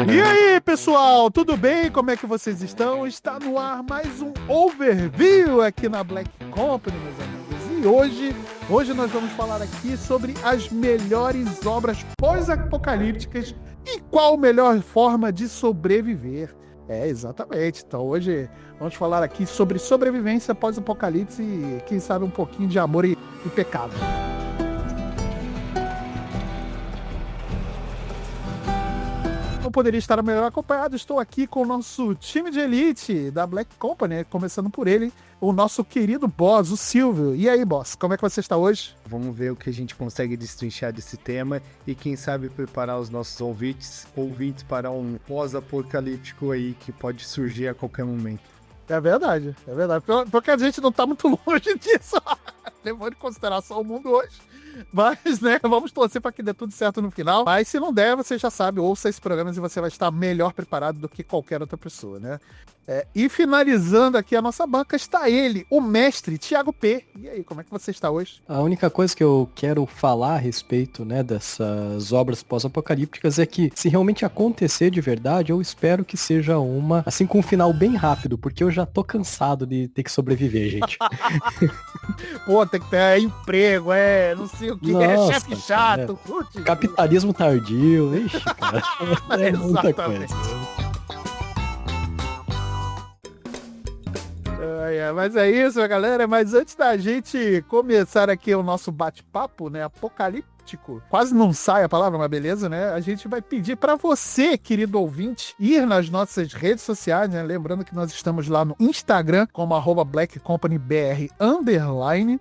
E aí, pessoal, tudo bem? Como é que vocês estão? Está no ar mais um overview aqui na Black Company, meus amigos. E hoje nós vamos falar aqui sobre as melhores obras pós-apocalípticas e qual a melhor forma de sobreviver. Exatamente. Então hoje vamos falar aqui sobre sobrevivência pós-apocalipse e quem sabe um pouquinho de amor e pecado. Não poderia estar melhor acompanhado. Estou aqui com o nosso time de elite da Black Company, começando por ele, o nosso querido boss, o Silvio. E aí, boss, como é que você está hoje? Vamos ver o que a gente consegue destrinchar desse tema e quem sabe preparar os nossos ouvintes para um pós-apocalíptico aí que pode surgir a qualquer momento. É verdade. Porque a gente não está muito longe disso, levando em consideração o mundo hoje. Mas, né, vamos torcer para que dê tudo certo no final. Mas se não der, você já sabe, ouça esse programa e você vai estar melhor preparado do que qualquer outra pessoa, né? E finalizando aqui a nossa banca está ele, o mestre Thiago P. E aí, como é que você está hoje? A única coisa que eu quero falar a respeito, né, dessas obras pós-apocalípticas é que, se realmente acontecer de verdade, eu espero que seja uma, assim, com um final bem rápido, porque eu já tô cansado de ter que sobreviver, gente. Pô, tem que ter emprego, não sei o que, Nossa, chefe chato. Putz, capitalismo tardio, ixi, cara. É muita coisa. Mas é isso, galera. Mas antes da gente começar aqui o nosso bate-papo, né, apocalíptico, quase não sai a palavra, mas beleza, né? A gente vai pedir para você, querido ouvinte, ir nas nossas redes sociais, né? Lembrando que nós estamos lá no Instagram, como @BlackCompanyBR_.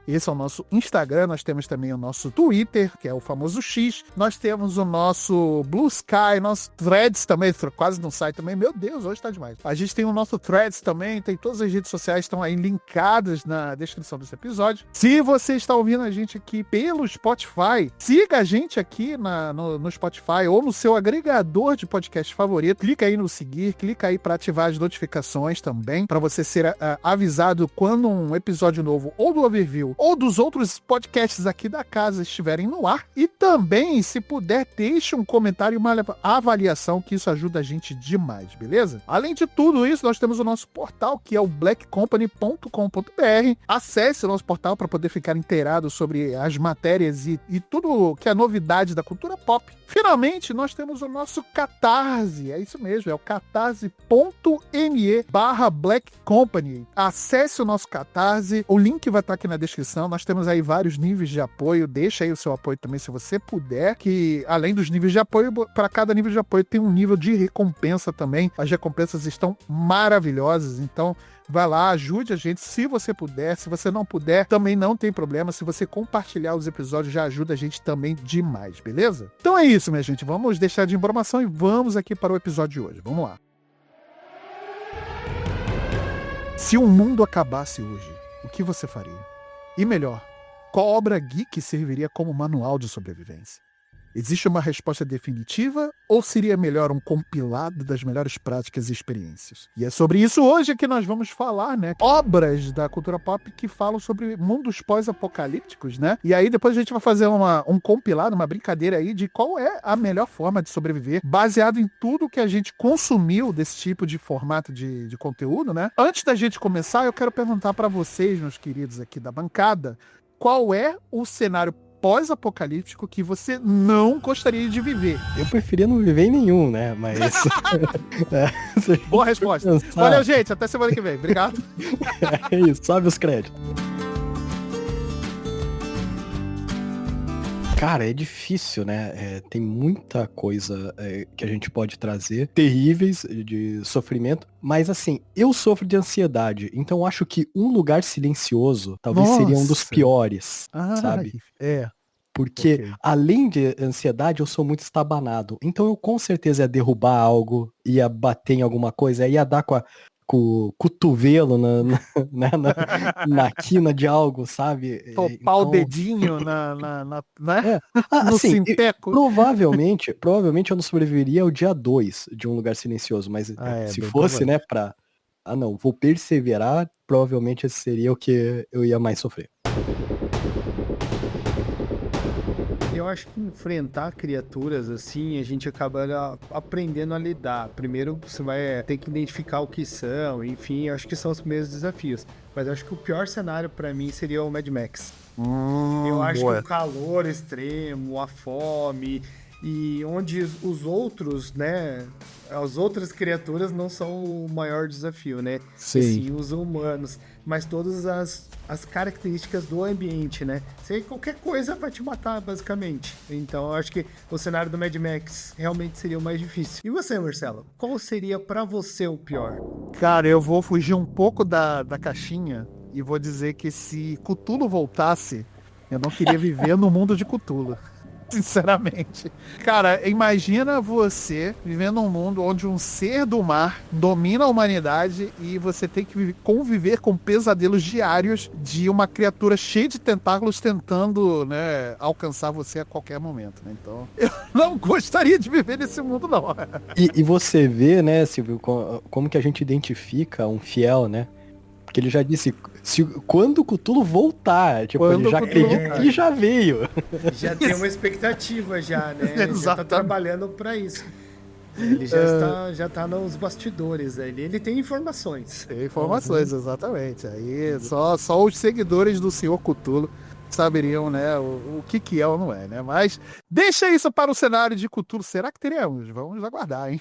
Esse é o nosso Instagram. Nós temos também o nosso Twitter, que é o famoso X. Nós temos o nosso Blue Sky, nosso Threads também, quase não sai também. Meu Deus, hoje tá demais. A gente tem o nosso Threads também, tem todas as redes sociais, estão aí linkadas na descrição desse episódio. Se você está ouvindo a gente aqui pelo Spotify, siga a gente aqui no Spotify ou no seu agregador de podcast favorito. Clica aí no seguir, clica aí para ativar as notificações também, para você ser avisado quando um episódio novo ou do Overview ou dos outros podcasts aqui da casa estiverem no ar. E também, se puder, deixe um comentário e uma avaliação, que isso ajuda a gente demais, beleza? Além de tudo isso, nós temos o nosso portal, que é o blackcompany.com.br. Acesse o nosso portal para poder ficar inteirado sobre as matérias e tudo que é novidade da cultura pop. Finalmente, nós temos o nosso Catarse. É isso mesmo, é o catarse.me/Black Company. Acesse o nosso Catarse, o link vai estar aqui na descrição. Nós temos aí vários níveis de apoio. Deixa aí o seu apoio também, se você puder, que além dos níveis de apoio, para cada nível de apoio tem um nível de recompensa também. As recompensas estão maravilhosas, então vai lá, ajude a gente se você puder. Se você não puder, também não tem problema. Se você compartilhar os episódios, já ajuda a gente também demais, beleza? Então é isso, minha gente. Vamos deixar de informação e vamos aqui para o episódio de hoje. Vamos lá. Se o mundo acabasse hoje, o que você faria? E melhor, qual obra geek serviria como manual de sobrevivência? Existe uma resposta definitiva ou seria melhor um compilado das melhores práticas e experiências? E é sobre isso hoje que nós vamos falar, né? Obras da cultura pop que falam sobre mundos pós-apocalípticos, né? E aí depois a gente vai fazer um compilado, uma brincadeira aí de qual é a melhor forma de sobreviver, baseado em tudo que a gente consumiu desse tipo de formato de conteúdo, né? Antes da gente começar, eu quero perguntar para vocês, meus queridos aqui da bancada, qual é o cenário pós-apocalíptico que você não gostaria de viver? Eu preferia não viver em nenhum, né? Mas... Boa resposta. Valeu, gente. Até semana que vem. Obrigado. É isso. Sobe os créditos. Cara, é difícil, né? Tem muita coisa que a gente pode trazer, terríveis de sofrimento, mas assim, eu sofro de ansiedade, então acho que Um Lugar Silencioso talvez seria um dos piores, sabe? Porque além de ansiedade, eu sou muito estabanado, então eu com certeza ia derrubar algo, ia bater em alguma coisa, ia dar com o cotovelo na quina de algo, sabe? Topar então... o dedinho né? No assim, sinteco. Provavelmente eu não sobreviveria ao dia 2 de Um Lugar Silencioso, mas se fosse, né, vou perseverar, provavelmente esse seria o que eu ia mais sofrer. Eu acho que enfrentar criaturas assim, a gente acaba aprendendo a lidar. Primeiro você vai ter que identificar o que são, enfim, eu acho que são os primeiros desafios. Mas eu acho que o pior cenário pra mim seria o Mad Max. Eu acho que o calor extremo, a fome, e onde os outros, né, as outras criaturas não são o maior desafio, né? Sim. E sim os humanos, mas todas as características do ambiente, né? Qualquer coisa vai te matar, basicamente. Então eu acho que o cenário do Mad Max realmente seria o mais difícil. E você, Marcelo? Qual seria pra você o pior? Cara, eu vou fugir um pouco da caixinha e vou dizer que se Cthulhu voltasse, eu não queria viver no mundo de Cthulhu. Sinceramente. Cara, imagina você vivendo num mundo onde um ser do mar domina a humanidade e você tem que conviver com pesadelos diários de uma criatura cheia de tentáculos tentando, né, alcançar você a qualquer momento, né? Então, eu não gostaria de viver nesse mundo, não. E você vê, né, Silvio, como que a gente identifica um fiel, né? Porque ele já disse, quando o Cthulhu voltar, tipo, Quando ele já o Cthulhu acredita voltar. que já veio. Já tem uma expectativa já, né? Ele já tá Exatamente. trabalhando pra isso. Ele já tá nos bastidores, né? Ele tem informações. Tem informações, exatamente. Aí só os seguidores do Senhor Cthulhu saberiam, né, o que é ou não é, né? Mas deixa isso para o cenário de Cthulhu. Será que teremos? Vamos aguardar, hein?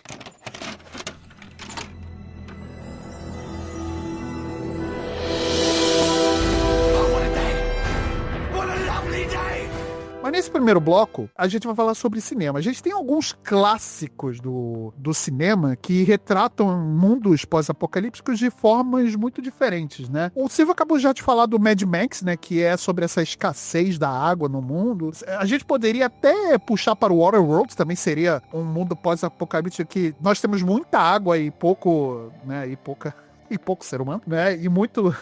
Mas nesse primeiro bloco, a gente vai falar sobre cinema. A gente tem alguns clássicos do cinema que retratam mundos pós-apocalípticos de formas muito diferentes, né? O Silvio acabou já de falar do Mad Max, né? Que é sobre essa escassez da água no mundo. A gente poderia até puxar para o Waterworld, também seria um mundo pós-apocalíptico que nós temos muita água e pouco, né? E pouco ser humano, né? E muito...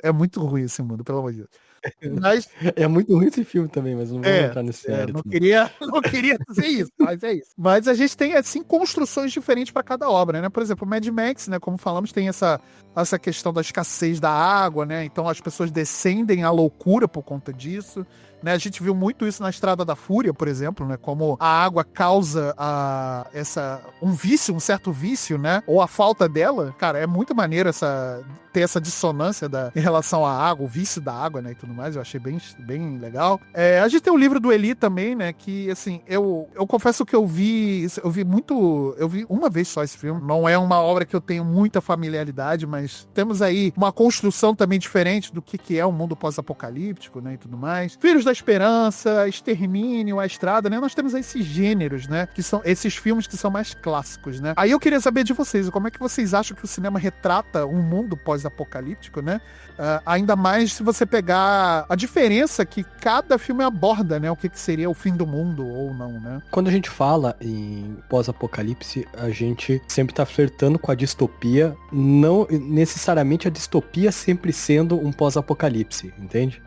é muito ruim esse mundo, pelo amor de Deus. Mas, É muito ruim esse filme também, mas não vamos entrar nesse mérito. não queria dizer isso, mas é isso. Mas a gente tem, assim, construções diferentes para cada obra, né? Por exemplo, o Mad Max, né? Como falamos, tem essa questão da escassez da água, né? Então as pessoas descendem à loucura por conta disso. Né, a gente viu muito isso na Estrada da Fúria, por exemplo, né? Como a água causa um certo vício, né? Ou a falta dela. Cara, é muito maneiro ter essa dissonância em relação à água, o vício da água, né? E tudo mais. Eu achei bem, bem legal. A gente tem o livro do Eli também, né? Que, assim, eu confesso que eu vi uma vez só esse filme. Não é uma obra que eu tenho muita familiaridade, mas temos aí uma construção também diferente do que é um mundo pós-apocalíptico, né? E tudo mais. Filhos da Esperança, Extermínio, A Estrada, né? Nós temos esses gêneros, né? Que são esses filmes que são mais clássicos, né? Aí eu queria saber de vocês, como é que vocês acham que o cinema retrata um mundo pós-apocalíptico, né? Ainda mais se você pegar a diferença que cada filme aborda, né? O que seria o fim do mundo ou não, né? Quando a gente fala em pós-apocalipse, a gente sempre tá flertando com a distopia, não necessariamente a distopia sempre sendo um pós-apocalipse, entende?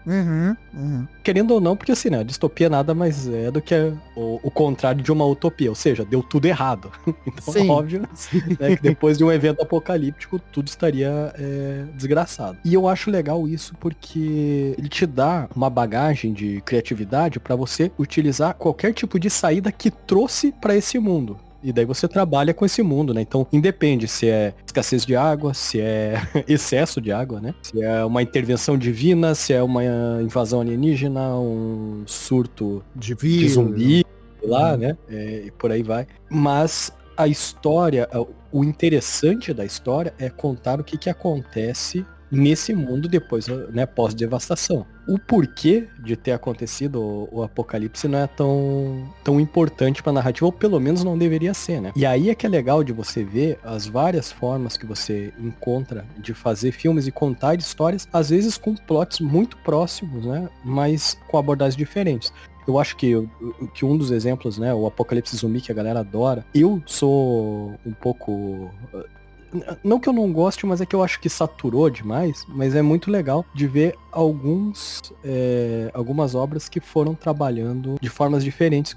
Querendo ou não, porque assim, né, a distopia nada mais é do que o contrário de uma utopia, ou seja, deu tudo errado. Então, Sim. óbvio, né, que depois de um evento apocalíptico, tudo estaria desgraçado. E eu acho legal isso porque ele te dá uma bagagem de criatividade pra você utilizar qualquer tipo de saída que trouxe pra esse mundo. E daí você trabalha com esse mundo, né? Então, independe se é escassez de água, se é excesso de água, né? Se é uma intervenção divina, se é uma invasão alienígena, um surto de zumbi, sei lá, né? E por aí vai. Mas a história, o interessante da história é contar o que acontece nesse mundo depois, né, pós-devastação. O porquê de ter acontecido o apocalipse não é tão importante pra narrativa, ou pelo menos não deveria ser, né? E aí é que é legal de você ver as várias formas que você encontra de fazer filmes e contar histórias, às vezes com plots muito próximos, né? Mas com abordagens diferentes. Eu acho que um dos exemplos, né, o Apocalipse Zumbi, que a galera adora, eu sou um pouco Não que eu não goste, mas é que eu acho que saturou demais, mas é muito legal de ver algumas obras que foram trabalhando de formas diferentes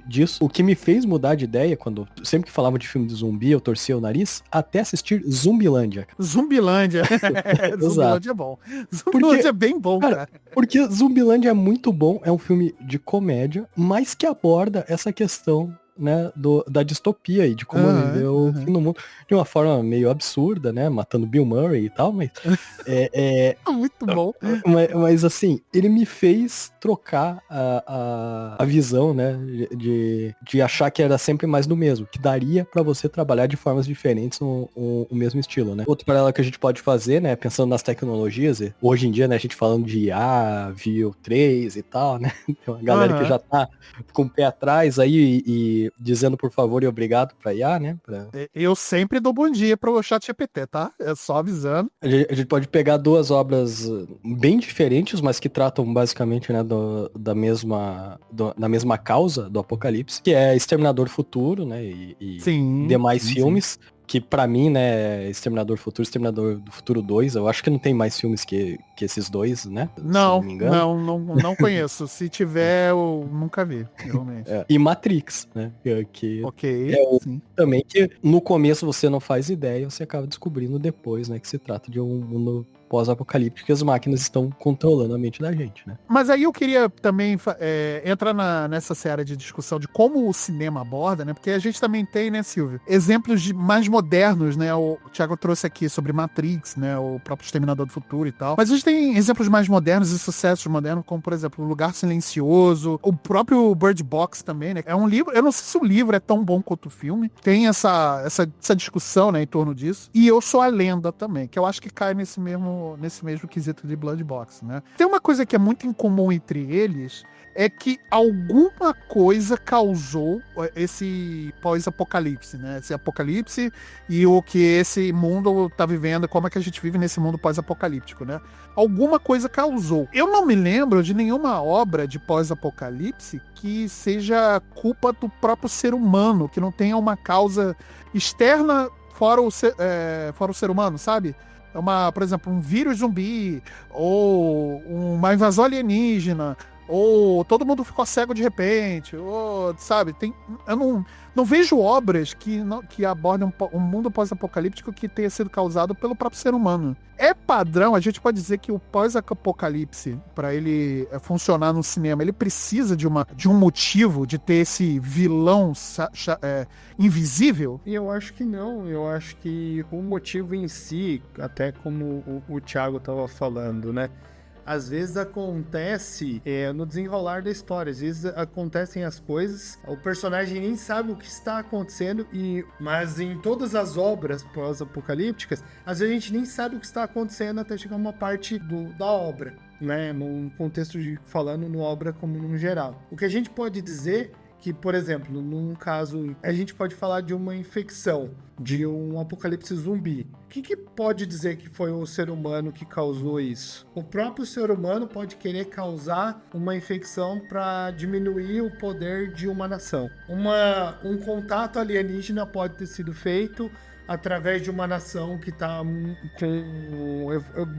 disso. O que me fez mudar de ideia, sempre que falava de filme de zumbi, eu torcia o nariz, até assistir Zumbilândia. Zumbilândia. Exato. Zumbilândia é bom. Zumbilândia é bem bom, cara. Porque Zumbilândia é muito bom, é um filme de comédia, mas que aborda essa questão, né, da distopia e de como viver o fim do mundo de uma forma meio absurda, né, matando Bill Murray e tal, mas muito bom. Mas assim, ele me fez trocar a visão, né, de achar que era sempre mais do mesmo, que daria pra você trabalhar de formas diferentes o mesmo estilo, né. Outro paralelo que a gente pode fazer, né, pensando nas tecnologias, hoje em dia, né, a gente falando de IA, View 3 e tal, né, tem uma galera que já tá com o pé atrás aí e dizendo por favor e obrigado pra IA, né. Eu sempre dou bom dia pro ChatGPT, tá? É só avisando. A gente pode pegar duas obras bem diferentes, mas que tratam basicamente, né, da mesma causa do apocalipse, que é Exterminador Futuro, né, e Sim, demais sim, filmes, que pra mim, né, Exterminador Futuro, Exterminador do Futuro 2, eu acho que não tem mais filmes que esses dois, né, se não me engano. Não conheço. Se tiver, eu nunca vi, realmente. E Matrix, né, que Ok, é sim. também que no começo você não faz ideia, você acaba descobrindo depois, né, que se trata de um mundo pós-apocalíptico que as máquinas estão controlando a mente da gente, né? Mas aí eu queria também entrar nessa série de discussão de como o cinema aborda, né? Porque a gente também tem, né, Silvio, exemplos mais modernos, né? O Thiago trouxe aqui sobre Matrix, né? O próprio Exterminador do Futuro e tal. Mas a gente tem exemplos mais modernos e sucessos modernos, como, por exemplo, O Lugar Silencioso, o próprio Bird Box também, né? É um livro, eu não sei se o livro é tão bom quanto o filme. Tem essa discussão, né, em torno disso. E Eu Sou a Lenda também, que eu acho que cai nesse mesmo quesito de Blood Box, né? Tem uma coisa que é muito incomum entre eles, é que alguma coisa causou esse pós-apocalipse, né? Esse apocalipse e o que esse mundo tá vivendo, como é que a gente vive nesse mundo pós-apocalíptico, né? Alguma coisa causou. Eu não me lembro de nenhuma obra de pós-apocalipse que seja culpa do próprio ser humano, que não tenha uma causa externa fora o ser humano, sabe? Por exemplo, um vírus zumbi, ou uma invasão alienígena, ou todo mundo ficou cego de repente, ou, sabe, eu não vejo obras que abordam um mundo pós-apocalíptico que tenha sido causado pelo próprio ser humano. É padrão, a gente pode dizer que o pós-apocalipse, para ele funcionar no cinema, ele precisa de um motivo, de ter esse vilão invisível? E eu acho que não, eu acho que o motivo em si, até como o Thiago estava falando, né? Às vezes acontece no desenrolar da história, às vezes acontecem as coisas, o personagem nem sabe o que está acontecendo, mas em todas as obras pós-apocalípticas, às vezes a gente nem sabe o que está acontecendo até chegar uma parte da obra, né? Num contexto falando numa obra como num geral. O que a gente pode dizer que, por exemplo, num caso, a gente pode falar de uma infecção, de um apocalipse zumbi. O que pode dizer que foi o ser humano que causou isso? O próprio ser humano pode querer causar uma infecção para diminuir o poder de uma nação. Um contato alienígena pode ter sido feito através de uma nação que está com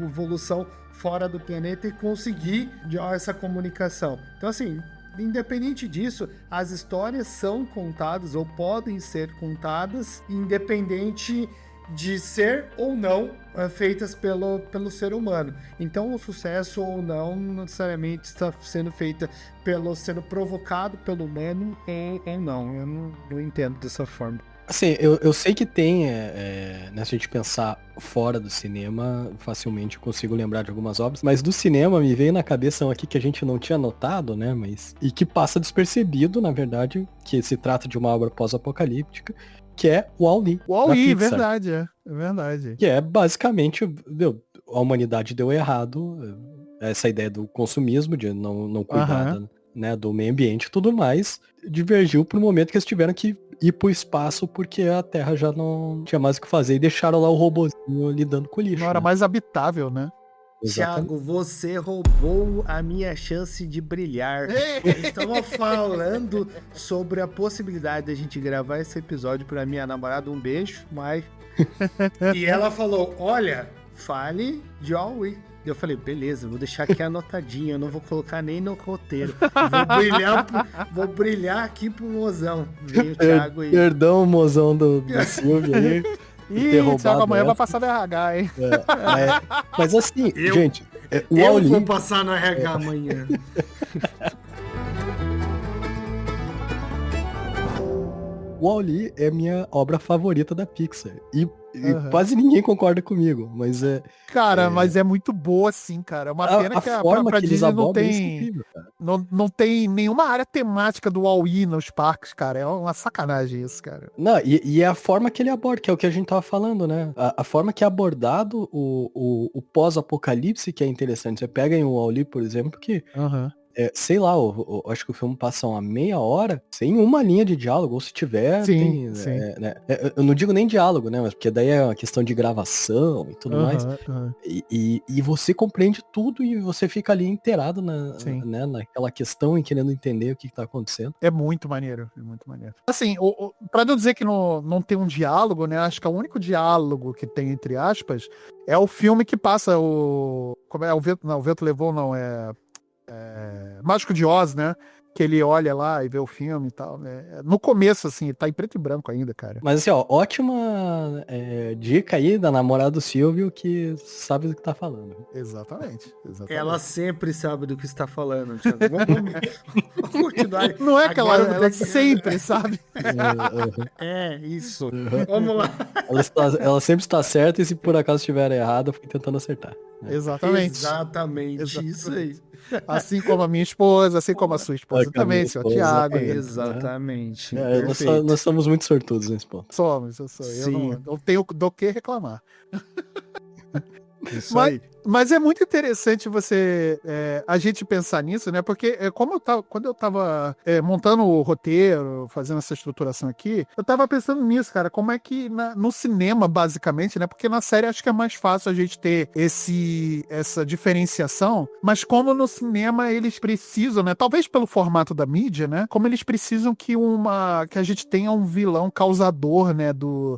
evolução fora do planeta e conseguir essa comunicação. Então, assim, independente disso, as histórias são contadas ou podem ser contadas, independente de ser ou não feitas pelo ser humano. Então, o sucesso ou não necessariamente está sendo feita sendo provocado pelo humano ou não. Eu não entendo dessa forma. Assim, eu sei que tem, né, se a gente pensar fora do cinema, facilmente eu consigo lembrar de algumas obras, mas do cinema me veio na cabeça um aqui que a gente não tinha notado, né, e que passa despercebido, na verdade, que se trata de uma obra pós-apocalíptica, que é o Wall-E. Wall-E, verdade, é verdade. Que é basicamente, a humanidade deu errado, essa ideia do consumismo, de não cuidar né, do meio ambiente e tudo mais, divergiu pro momento que eles tiveram que ir pro espaço porque a Terra já não tinha mais o que fazer e deixaram lá o robozinho lidando com o lixo. Não era mais habitável, né? Exatamente. Thiago, você roubou a minha chance de brilhar. Eles estavam falando sobre a possibilidade de a gente gravar esse episódio pra minha namorada. Um beijo, Mai. E ela falou, olha, fale de John Wick. Eu falei, beleza, vou deixar aqui anotadinho, eu não vou colocar nem no roteiro. Vou brilhar aqui pro mozão. Veio o Thiago aí. Perdão, mozão do Silvio aí. Ih, Thiago, amanhã vai passar no RH, hein? Mas assim, gente, o Eu Wall-E... vou passar no RH amanhã. O Wall-E é minha obra favorita da Pixar. E quase ninguém concorda comigo, mas Cara, mas é muito boa sim, cara. É uma pena que a forma própria que eles Disney não abordam isso é tem, incrível, cara. não tem nenhuma área temática do Wall-E nos parques, cara. É uma sacanagem isso, cara. Não, e é a forma que ele aborda, que é o que a gente tava falando, né? A forma que é abordado o pós-apocalipse que é interessante. Você pega em o Wall-E, por exemplo, que sei lá, acho que o filme passa uma meia hora sem uma linha de diálogo, ou se tiver, Sim, tem. sim. Eu não digo nem diálogo, né? Mas porque daí é uma questão de gravação e tudo mais. E você compreende tudo e você fica ali inteirado naquela questão e querendo entender o que tá acontecendo. É muito maneiro, é muito maneiro. Assim, pra não dizer que não tem um diálogo, né? Acho que o único diálogo que tem, entre aspas, é o filme que passa como é? O Vento, não, o Vento Levou, não, Mágico de Oz, né? Que ele olha lá e vê o filme e tal, né? No começo, assim, tá em preto e branco ainda, cara. Mas assim, ó, ótima dica aí da namorada do Silvio que sabe do que tá falando. Exatamente. Ela sempre sabe do que está falando, Thiago. Vamos continuar. Não é que ela sempre sabe. Isso. Vamos lá. Ela sempre está certa e se por acaso estiver errada, foi tentando acertar. Exatamente. Isso aí. Assim como a minha esposa, assim como a sua esposa também, senhor Thiago. Exatamente. Nós somos muito sortudos nesse ponto. Somos, eu sou. Eu não tenho do que reclamar. Isso aí. Mas é muito interessante a gente pensar nisso, né? Porque quando eu tava montando o roteiro, fazendo essa estruturação aqui, eu tava pensando nisso, cara. Como é que no cinema, basicamente, né? Porque na série acho que é mais fácil a gente ter essa diferenciação, mas como no cinema eles precisam, né? Talvez pelo formato da mídia, né? Como eles precisam que a gente tenha um vilão causador, né?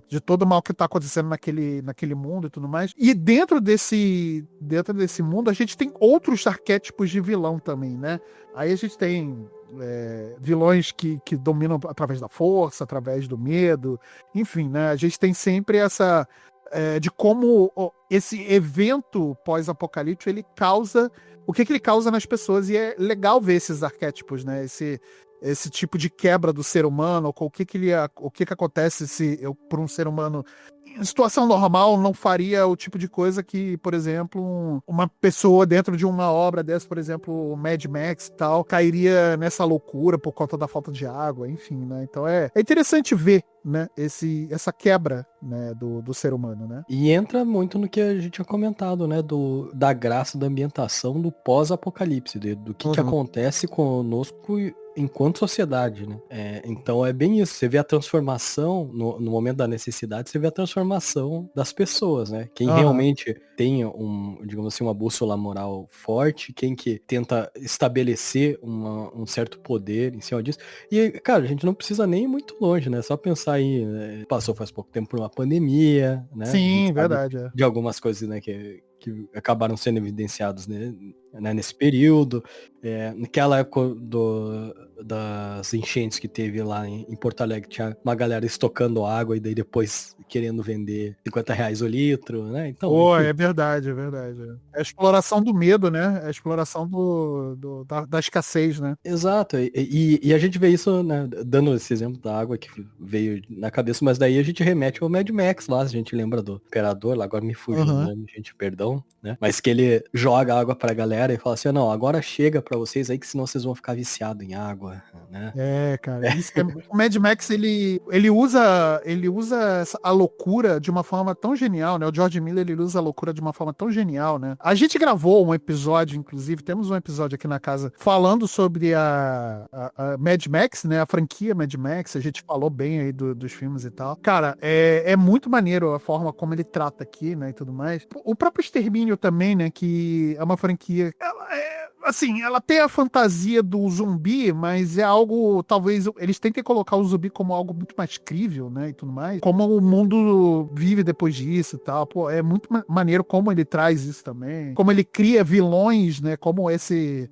De todo o mal que tá acontecendo naquele mundo e tudo mais. E dentro desse mundo, a gente tem outros arquétipos de vilão também, né? Aí a gente tem vilões que dominam através da força, através do medo, enfim, né? A gente tem sempre essa de como esse evento pós-apocalíptico ele causa, o que ele causa nas pessoas, e é legal ver esses arquétipos, né? Esse tipo de quebra do ser humano, o que acontece se por um ser humano em situação normal não faria o tipo de coisa que, por exemplo, uma pessoa dentro de uma obra dessa, por exemplo, o Mad Max e tal, cairia nessa loucura por conta da falta de água, enfim, né? Então é interessante ver, né, essa quebra, né, do ser humano, né? E entra muito no que a gente tinha comentado, né, da graça da ambientação do pós-apocalipse, do que acontece conosco enquanto sociedade, né? Então é bem isso, você vê a transformação, no momento da necessidade, você vê a transformação das pessoas, né? Quem realmente tem digamos assim, uma bússola moral forte, quem que tenta estabelecer um certo poder em cima disso. E, cara, a gente não precisa nem ir muito longe, né? Só pensar aí, né? Passou faz pouco tempo por uma pandemia, né? Sim, verdade. De algumas coisas, né, que acabaram sendo evidenciados, né, nesse período, naquela época das enchentes que teve lá em Porto Alegre, tinha uma galera estocando água e daí depois querendo vender R$50 o litro, né? Então, é verdade, é verdade. É a exploração do medo, né? É a exploração da escassez, né? Exato, e a gente vê isso, né, dando esse exemplo da água que veio na cabeça, mas daí a gente remete ao Mad Max lá, a gente lembra do Imperador, lá agora me fugiu o nome, gente, perdão, né? Mas que ele joga água pra galera e fala assim, não, agora chega pra vocês aí que senão vocês vão ficar viciados em água. né? Cara, o Mad Max, ele usa a loucura de uma forma tão genial, né? O George Miller, ele usa a loucura de uma forma tão genial, né? A gente gravou um episódio, inclusive, temos um episódio aqui na casa falando sobre a Mad Max, né? A franquia Mad Max, a gente falou bem aí dos filmes e tal. Cara, é muito maneiro a forma como ele trata aqui, né, e tudo mais. O próprio Extermínio também, né, que é uma franquia... Assim, ela tem a fantasia do zumbi, mas é algo, talvez, eles tentem colocar o zumbi como algo muito mais crível, né, e tudo mais. Como o mundo vive depois disso e tal. Pô, é muito maneiro como ele traz isso também. Como ele cria vilões, né, como esse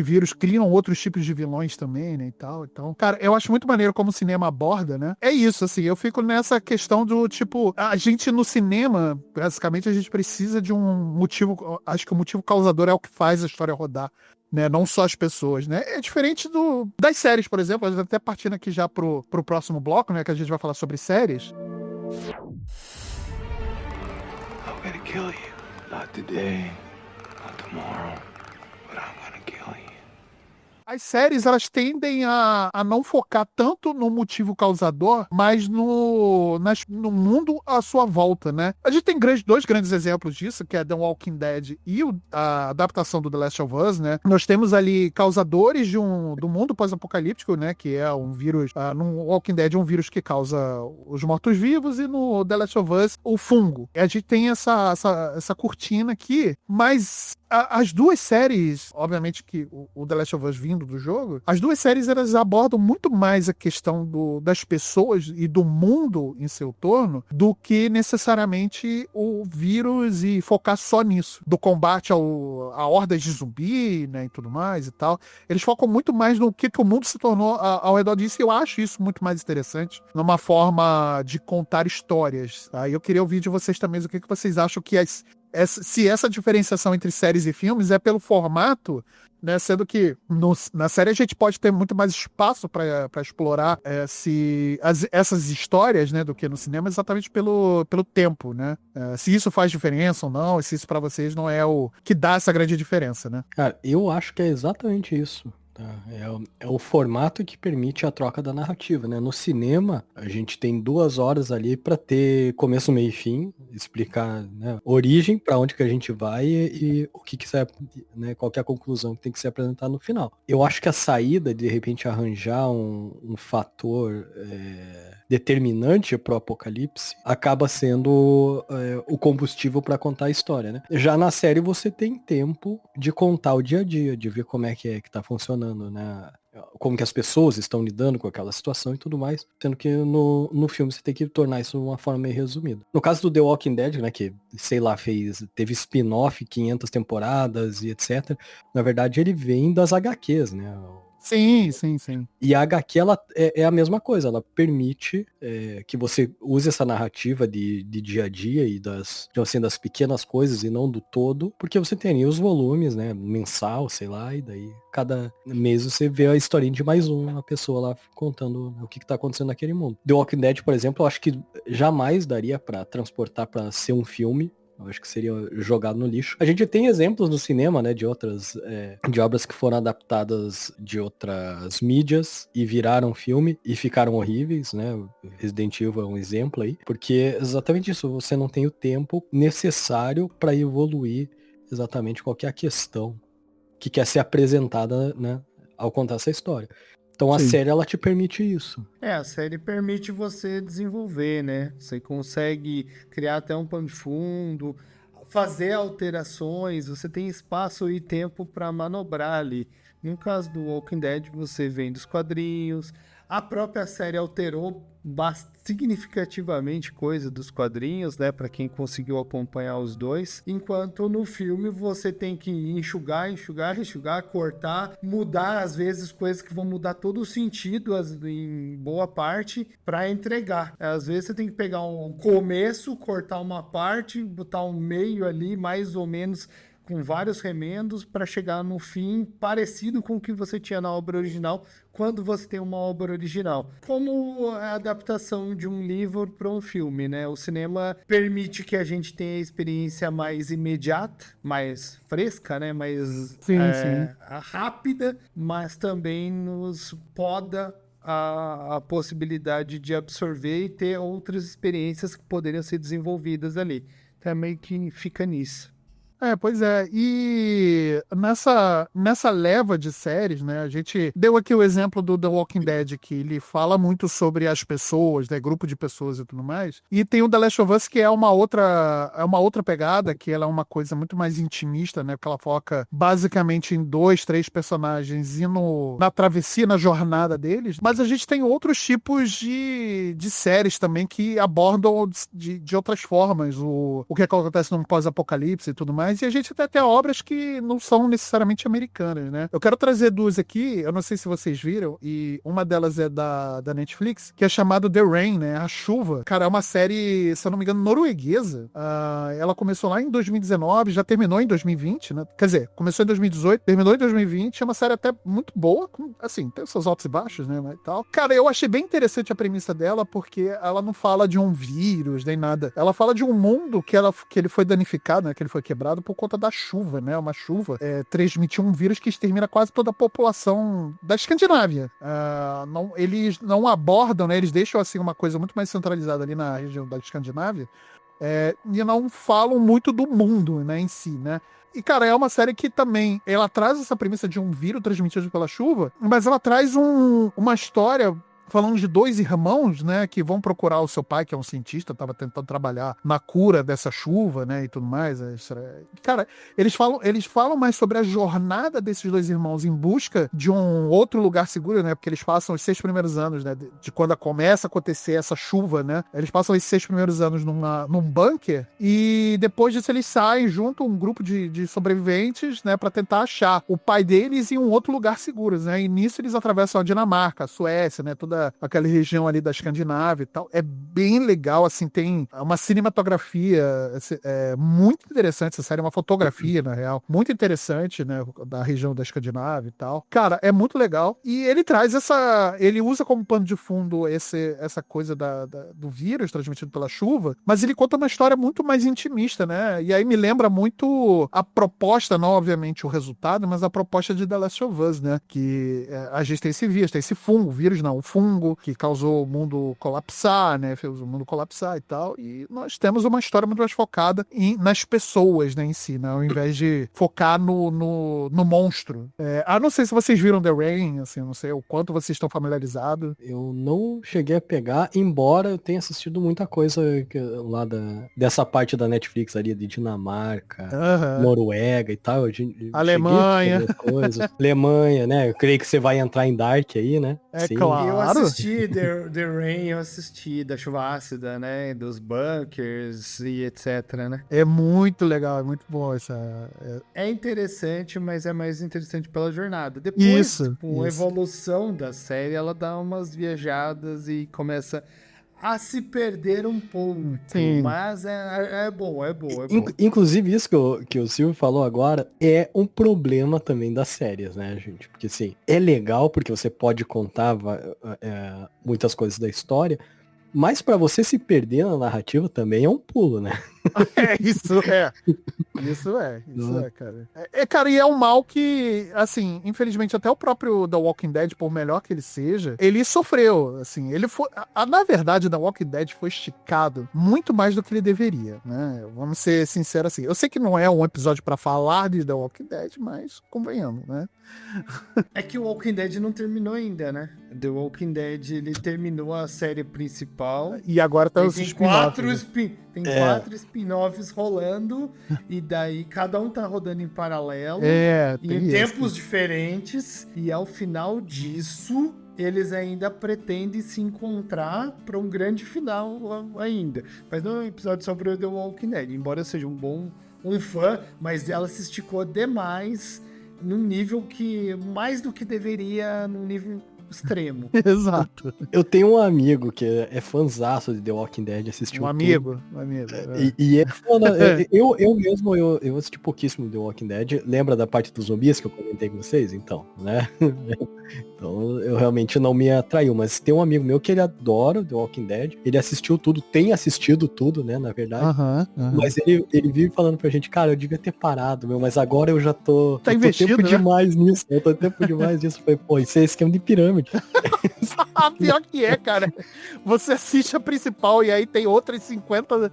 vírus criam outros tipos de vilões também, né, e tal. Então, cara, eu acho muito maneiro como o cinema aborda, né. É isso, assim, eu fico nessa questão do, tipo, a gente no cinema, basicamente, a gente precisa de um motivo, acho que o motivo causador é o que faz a história rodar, né? Não só as pessoas, né? É diferente das séries, por exemplo, até partindo aqui já pro próximo bloco, né? Que a gente vai falar sobre séries. I'm gonna kill you. Not today, not tomorrow, but I'm gonna kill you. As séries, elas tendem a não focar tanto no motivo causador, mas no mundo à sua volta, né? A gente tem dois grandes exemplos disso, que é The Walking Dead e a adaptação do The Last of Us, né? Nós temos ali causadores do mundo pós-apocalíptico, né? Que é um vírus... no Walking Dead é um vírus que causa os mortos-vivos e no The Last of Us o fungo. E a gente tem essa cortina aqui, mas... As duas séries, obviamente que o The Last of Us vindo do jogo, as duas séries elas abordam muito mais a questão das pessoas e do mundo em seu torno do que necessariamente o vírus e focar só nisso, do combate a hordas de zumbi, né, e tudo mais e tal. Eles focam muito mais no que o mundo se tornou ao redor disso, e eu acho isso muito mais interessante, numa forma de contar histórias. Tá? E eu queria ouvir de vocês também o que vocês acham que se essa diferenciação entre séries e filmes é pelo formato, né, sendo que na série a gente pode ter muito mais espaço para explorar essas histórias, né, do que no cinema, exatamente pelo tempo, né? Se isso faz diferença ou não, e se isso para vocês não é o que dá essa grande diferença, né? Cara, eu acho que é exatamente isso. Tá? É o formato que permite a troca da narrativa, né? No cinema, a gente tem 2 horas ali para ter começo, meio e fim, explicar, né, origem, para onde que a gente vai e o que né, qual que é a conclusão que tem que ser apresentada no final. Eu acho que a saída, de repente, arranjar um fator determinante pro apocalipse acaba sendo o combustível para contar a história, né? Já na série você tem tempo de contar o dia a dia, de ver como é que tá funcionando, né? Como que as pessoas estão lidando com aquela situação e tudo mais, sendo que no filme você tem que tornar isso de uma forma meio resumida. No caso do The Walking Dead, né, que, sei lá, teve spin-off, 500 temporadas e etc, na verdade ele vem das HQs, né? Sim. E a HQ, ela é a mesma coisa, ela permite que você use essa narrativa de dia a dia e das pequenas coisas e não do todo, porque você tem ali os volumes, né, mensal, sei lá, e daí cada mês você vê a historinha de mais uma pessoa lá contando o que tá acontecendo naquele mundo. The Walking Dead, por exemplo, eu acho que jamais daria pra transportar pra ser um filme. Eu acho que seria jogado no lixo. A gente tem exemplos no cinema, né, de obras que foram adaptadas de outras mídias e viraram filme e ficaram horríveis, né? Resident Evil é um exemplo aí, porque é exatamente isso, você não tem o tempo necessário para evoluir exatamente qual que é a questão que quer ser apresentada, né, ao contar essa história. Então a série, ela te permite isso. A série permite você desenvolver, né? Você consegue criar até um pano de fundo, fazer alterações, você tem espaço e tempo para manobrar ali. No caso do Walking Dead, você vem dos quadrinhos, a própria série alterou significativamente coisa dos quadrinhos, né, para quem conseguiu acompanhar os dois, enquanto no filme você tem que enxugar, cortar, mudar às vezes coisas que vão mudar todo o sentido em boa parte para entregar. Às vezes você tem que pegar um começo, cortar uma parte, botar um meio ali mais ou menos com vários remendos para chegar no fim parecido com o que você tinha na obra original, quando você tem uma obra original. Como a adaptação de um livro para um filme, né? O cinema permite que a gente tenha a experiência mais imediata, mais fresca, né? Mais Sim. rápida, mas também nos poda a possibilidade de absorver e ter outras experiências que poderiam ser desenvolvidas ali. Então é meio que fica nisso. Pois é, e nessa leva de séries, né, a gente deu aqui o exemplo do The Walking Dead, que ele fala muito sobre as pessoas, né, grupo de pessoas e tudo mais, e tem o The Last of Us, que é uma outra pegada, que ela é uma coisa muito mais intimista, né, porque ela foca basicamente em 2, 3 personagens e na travessia, na jornada deles, mas a gente tem outros tipos de séries também que abordam de outras formas o que acontece num pós-apocalipse e tudo mais. E a gente até tem obras que não são necessariamente americanas, né? Eu quero trazer duas aqui, eu não sei se vocês viram, e uma delas é da Netflix, que é chamada The Rain, né? A Chuva. Cara, é uma série, se eu não me engano, norueguesa. Ela começou lá em 2019, já terminou em 2020, né? Quer dizer, começou em 2018, terminou em 2020. É uma série até muito boa, assim, tem seus altos e baixos, né? E tal. Cara, eu achei bem interessante a premissa dela, porque ela não fala de um vírus, nem nada. Ela fala de um mundo que ele foi danificado, né? Que ele foi quebrado por conta da chuva, né? Uma chuva transmitiu um vírus que extermina quase toda a população da Escandinávia. Eles não abordam, né? Eles deixam assim uma coisa muito mais centralizada ali na região da Escandinávia, e não falam muito do mundo, né, em si, né? E, cara, é uma série que também, ela traz essa premissa de um vírus transmitido pela chuva, mas ela traz uma história falando de 2 irmãos, né, que vão procurar o seu pai, que é um cientista, estava tentando trabalhar na cura dessa chuva, né, e tudo mais. Cara, eles falam mais sobre a jornada desses 2 irmãos em busca de um outro lugar seguro, né, porque eles passam os 6 primeiros anos, né, de quando começa a acontecer essa chuva, né, eles passam esses 6 primeiros anos num bunker, e depois disso eles saem junto um grupo de sobreviventes, né, para tentar achar o pai deles em um outro lugar seguro, né, e nisso eles atravessam a Dinamarca, a Suécia, né, toda aquela região ali da Escandinávia e tal. É bem legal, assim, tem uma cinematografia muito interessante essa série, uma fotografia, na real, muito interessante, né, da região da Escandinávia e tal. Cara, é muito legal. E ele traz ele usa como pano de fundo essa coisa do vírus transmitido pela chuva, mas ele conta uma história muito mais intimista, né? E aí me lembra muito a proposta, não obviamente o resultado, mas a proposta de The Last of Us, né? Que a gente tem esse vírus, tem esse fungo, vírus não, o fungo que causou o mundo colapsar, né? Fez o mundo colapsar e tal. E nós temos uma história muito mais focada nas pessoas, né, em si, né? Ao invés de focar no monstro. Não sei se vocês viram The Rain, assim, não sei o quanto vocês estão familiarizados. Eu não cheguei a pegar, embora eu tenha assistido muita coisa lá dessa parte da Netflix ali, de Dinamarca, Noruega e tal. Alemanha. Alemanha, né? Eu creio que você vai entrar em Dark aí, né? Sim. Claro. Eu assisti The Rain, eu assisti da chuva ácida, né? Dos bunkers e etc, né? É muito legal, é muito bom essa... É interessante, mas é mais interessante pela jornada. Depois, com a evolução da série, ela dá umas viajadas e começa a se perder um pouco. Sim. Mas é bom. Inclusive, isso que o Silvio falou agora é um problema também das séries, né, gente? Porque, assim, é legal porque você pode contar muitas coisas da história, mas pra você se perder na narrativa também é um pulo, né? Isso é, cara. Cara, e é um mal que, assim, infelizmente até o próprio The Walking Dead, por melhor que ele seja, ele sofreu, assim, ele foi... na verdade, The Walking Dead foi esticado muito mais do que ele deveria, né? Vamos ser sinceros assim. Eu sei que não é um episódio pra falar de The Walking Dead, mas convenhamos, né? É que o Walking Dead não terminou ainda, né? The Walking Dead, ele terminou a série principal. E agora tá os spin-offs. Tem 4 spin-offs rolando, e daí cada um tá rodando em paralelo, em tempos diferentes, e ao final disso, eles ainda pretendem se encontrar para um grande final ainda. Mas não é um episódio sobre o The Walking Dead, embora eu seja um fã, mas ela se esticou demais num nível que, mais do que deveria, num nível extremo. Exato. Eu tenho um amigo que é fãzaço de The Walking Dead, assistiu Um tudo. amigo. Eu mesmo, eu assisti pouquíssimo The Walking Dead. Lembra da parte dos zumbis que eu comentei com vocês? Então, né? Então, eu realmente não me atraiu. Mas tem um amigo meu que ele adora The Walking Dead. Ele assistiu tudo, tem assistido tudo, né, na verdade. Aham. Mas ele vive falando pra gente, cara, eu devia ter parado, meu, mas agora eu já tô... Tá eu tô investido, tempo né? demais nisso. Eu tô tempo demais nisso. Falei, pô, isso é esquema de pirâmide. Pior que é, cara. Você assiste a principal e aí tem outras 50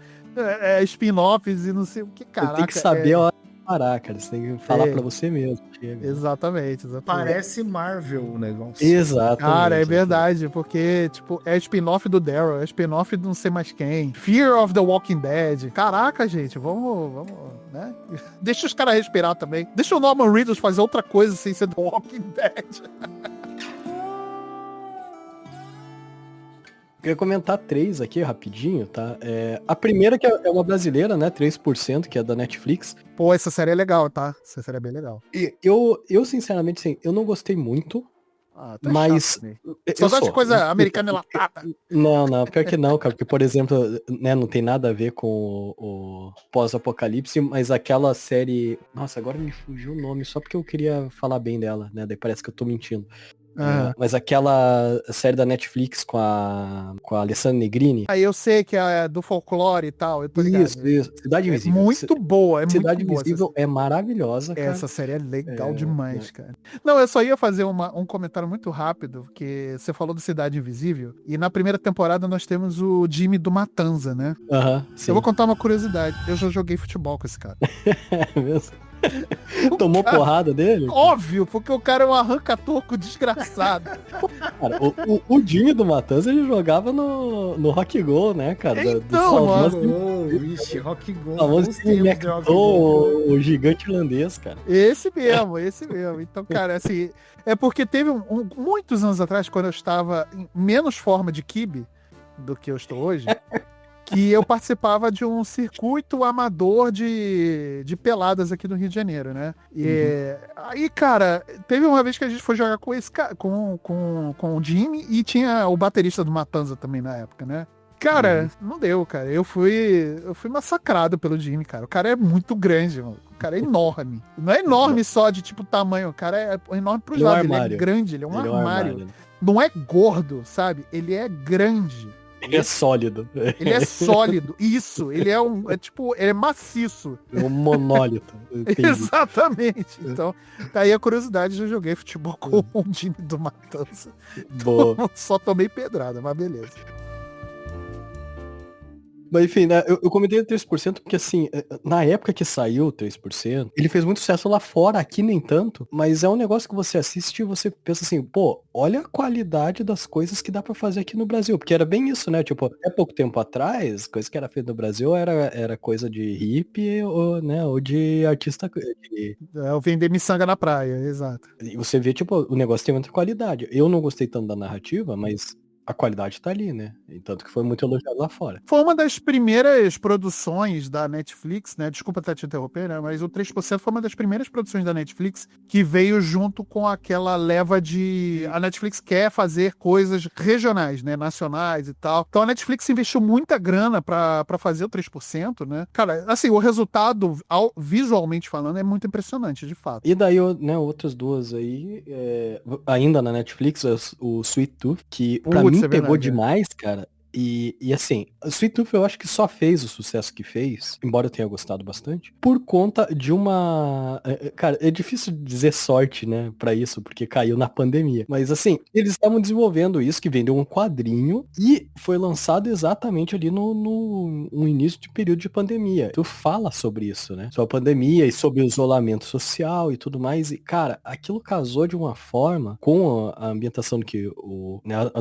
spin-offs e não sei o que, Você caraca. tem que saber a hora de parar, cara. Você tem que falar É. pra você mesmo. Chega. Exatamente. Parece Marvel o negócio. Exatamente. Cara, é verdade, porque, tipo, é spin-off do Daryl, é spin-off do não sei mais quem. Fear of the Walking Dead. Caraca, gente, vamos, né? Deixa os caras respirar também. Deixa o Norman Reedus fazer outra coisa sem ser The Walking Dead. Eu queria comentar 3 aqui, rapidinho, tá? A primeira que é uma brasileira, né? 3%, que é da Netflix. Pô, essa série é legal, tá? Essa série é bem legal. E eu sinceramente, assim, eu não gostei muito, Ah, tá mas... chato, né? eu Só gosta de sou. coisa americana enlatada. Não, pior que não, cara, porque, por exemplo, né, não tem nada a ver com o pós-apocalipse, mas aquela série... Nossa, agora me fugiu o nome, só porque eu queria falar bem dela, né? Daí parece que eu tô mentindo. Mas aquela série da Netflix com a Alessandra Negrini. Aí eu sei que é do folclore e tal, eu tô ligado. Isso. Cidade É Invisível. muito boa, é Cidade muito boa. Invisível é maravilhosa, cara. Essa série é legal demais, cara. Não, eu só ia fazer um comentário muito rápido, porque você falou do Cidade Invisível, e na primeira temporada nós temos o Jimmy do Matanza, né? Sim. Eu vou contar uma curiosidade. Eu já joguei futebol com esse cara. É mesmo? Tomou porrada dele? Óbvio, porque o cara é um arranca-toco desgraçado. Cara, o Jimmy do Matanza, ele jogava no Rock Go, né, cara? Então, mano. Vixe, Rock Go. Famoso time o gigante irlandês, cara. Esse mesmo. Então, cara, assim, é porque teve muitos anos atrás, quando eu estava em menos forma de kibe do que eu estou hoje, que eu participava de um circuito amador de peladas aqui no Rio de Janeiro, né? E aí, cara, teve uma vez que a gente foi jogar com esse com o Jimmy e tinha o baterista do Matanza também na época, né? Cara, não deu, cara. Eu fui massacrado pelo Jimmy, cara. O cara é muito grande, mano. O cara é enorme. Não é enorme só de tipo tamanho, o cara é enorme pro lado. Ele é grande, ele é um armário. Não é gordo, sabe? Ele é grande. Ele é sólido. Ele é sólido. Isso. Ele é ele é maciço. É um monólito. Exatamente. Então, tá aí a curiosidade, eu joguei futebol com o time do Matanza. Boa. Só tomei pedrada, mas beleza. Mas enfim, né, eu comentei 3% porque assim, na época que saiu o 3%, ele fez muito sucesso lá fora, aqui nem tanto, mas é um negócio que você assiste e você pensa assim, pô, olha a qualidade das coisas que dá pra fazer aqui no Brasil, porque era bem isso, né, tipo, até pouco tempo atrás, coisa que era feita no Brasil era coisa de hippie ou de artista... Eu vender miçanga na praia, exato. E você vê, tipo, o negócio tem muita qualidade. Eu não gostei tanto da narrativa, mas... a qualidade tá ali, né? E tanto que foi muito elogiado lá fora. Foi uma das primeiras produções da Netflix, né? Desculpa até te interromper, né? Mas o 3% foi uma das primeiras produções da Netflix que veio junto com aquela leva de... A Netflix quer fazer coisas regionais, né? Nacionais e tal. Então a Netflix investiu muita grana pra fazer o 3%, né? Cara, assim, o resultado, visualmente falando, é muito impressionante, de fato. E daí, né, outras duas aí, ainda na Netflix, o Sweet Tooth, que pra mim pegou demais, cara. E assim, Sweet Tooth eu acho que só fez o sucesso que fez, embora eu tenha gostado bastante, por conta de uma... Cara, é difícil dizer sorte, né, pra isso, porque caiu na pandemia. Mas assim, eles estavam desenvolvendo isso, que vendeu um quadrinho, e foi lançado exatamente ali no início de período de pandemia. Tu fala sobre isso, né? Sobre a pandemia e sobre o isolamento social e tudo mais. E, cara, aquilo casou de uma forma com a ambientação que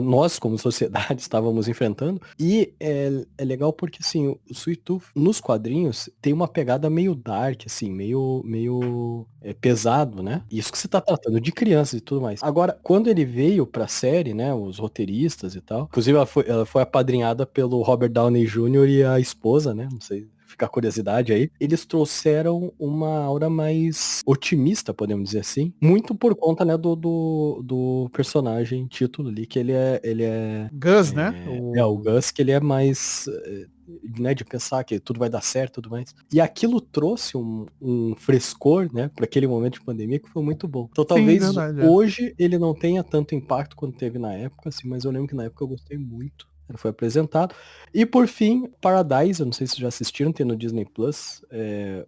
nós, como sociedade, estávamos enfrentando. E é legal porque, assim, o Sweet Tooth, nos quadrinhos, tem uma pegada meio dark, assim, meio pesado, né? Isso que você tá tratando de crianças e tudo mais. Agora, quando ele veio pra série, né, os roteiristas e tal, inclusive ela foi apadrinhada pelo Robert Downey Jr. e a esposa, né? Não sei, fica a curiosidade aí, eles trouxeram uma aura mais otimista, podemos dizer assim, muito por conta, né, do personagem título ali, que ele é Gus, né? o Gus, que ele é mais, né, de pensar que tudo vai dar certo e tudo mais. E aquilo trouxe um frescor, né, para aquele momento de pandemia que foi muito bom. Então talvez verdade, hoje ele não tenha tanto impacto quanto teve na época, assim, mas eu lembro que na época eu gostei muito. Ele foi apresentado. E por fim, Paradise, eu não sei se vocês já assistiram, tem no Disney Plus.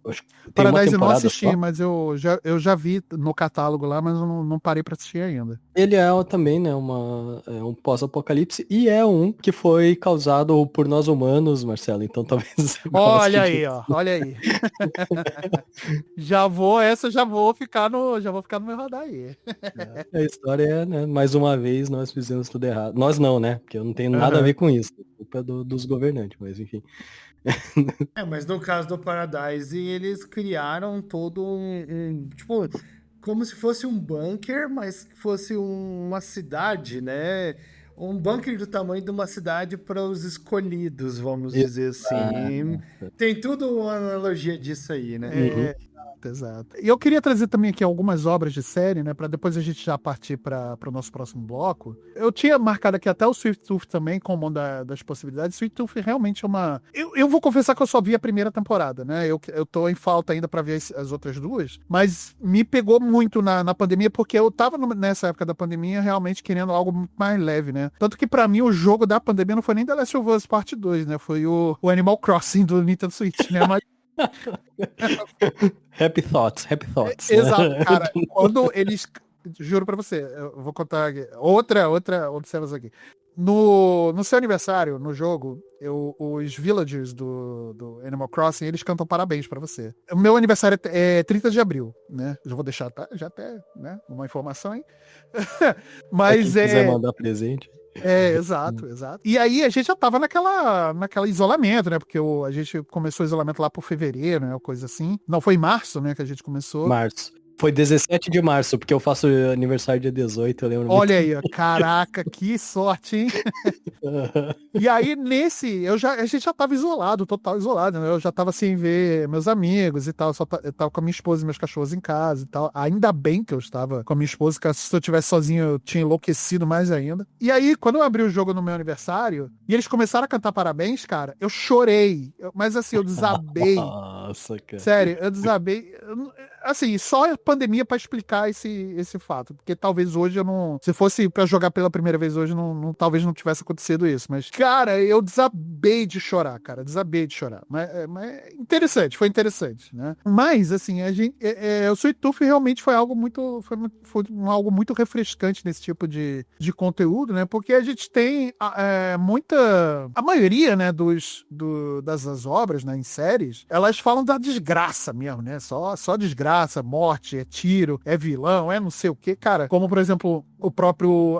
Acho que tem uma Paradise eu não temporada assisti, só. mas eu já vi no catálogo lá, mas eu não parei pra assistir ainda. Ele também, né, um pós-apocalipse, e é um que foi causado por nós humanos, Marcelo, então talvez você goste Olha de... aí, ó, olha aí. já vou ficar no meu radar aí. A história é, né, mais uma vez nós fizemos tudo errado. Nós não, né, porque eu não tenho nada a ver com isso, a culpa é dos governantes, mas enfim. Mas no caso do Paradise, eles criaram todo tipo, como se fosse um bunker, mas que fosse uma cidade, né? Um bunker do tamanho de uma cidade para os escolhidos, vamos dizer assim. Tem tudo uma analogia disso aí, né? Uhum. Exato. E eu queria trazer também aqui algumas obras de série, né, para depois a gente já partir para o nosso próximo bloco. Eu tinha marcado aqui até o Sweet Tooth também como uma das possibilidades. Sweet Tooth realmente é uma... Eu vou confessar que eu só vi a primeira temporada, né? Eu tô em falta ainda para ver as outras duas, mas me pegou muito na pandemia, porque eu tava nessa época da pandemia realmente querendo algo muito mais leve, né? Tanto que para mim o jogo da pandemia não foi nem The Last of Us Parte 2, né? Foi o Animal Crossing do Nintendo Switch, né? Mas Happy thoughts, né? exato, cara. Quando eles. Juro pra você, eu vou contar aqui. Outra observação aqui. No seu aniversário, no jogo, os villagers do Animal Crossing, eles cantam parabéns pra você. O meu aniversário é 30 de abril, né? Já vou deixar, tá? Já até, né? Uma informação, hein? Pra Mas quem quiser mandar presente. exato. E aí a gente já tava naquela isolamento, né? Porque a gente começou o isolamento lá por fevereiro, né? Coisa assim. Não, foi em março, né? Que a gente começou. Março. Foi 17 de março, porque eu faço aniversário dia 18, eu lembro muito. Olha aí, ó. Caraca, que sorte, hein? E aí, a gente já tava isolado, total isolado, né? Eu já tava sem ver meus amigos e tal. Eu tava com a minha esposa e meus cachorros em casa e tal. Ainda bem que eu estava com a minha esposa, porque se eu tivesse sozinho, eu tinha enlouquecido mais ainda. E aí, quando eu abri o jogo no meu aniversário, e eles começaram a cantar parabéns, cara, eu chorei. Mas assim, eu desabei. Nossa, cara. Sério, eu desabei. Assim, só a pandemia pra explicar esse fato. Porque talvez hoje eu não. Se fosse pra jogar pela primeira vez hoje, talvez não tivesse acontecido isso. Mas, cara, eu desabei de chorar, cara. Desabei de chorar. Mas foi interessante, né? Mas, assim, o Sweet Tooth realmente foi algo muito. Foi algo muito refrescante nesse tipo de conteúdo, né? Porque a gente tem muita. A maioria, né, das obras, né, em séries, elas falam da desgraça mesmo, né? Só desgraça, morte, é tiro, é vilão, é não sei o que, cara. Como, por exemplo,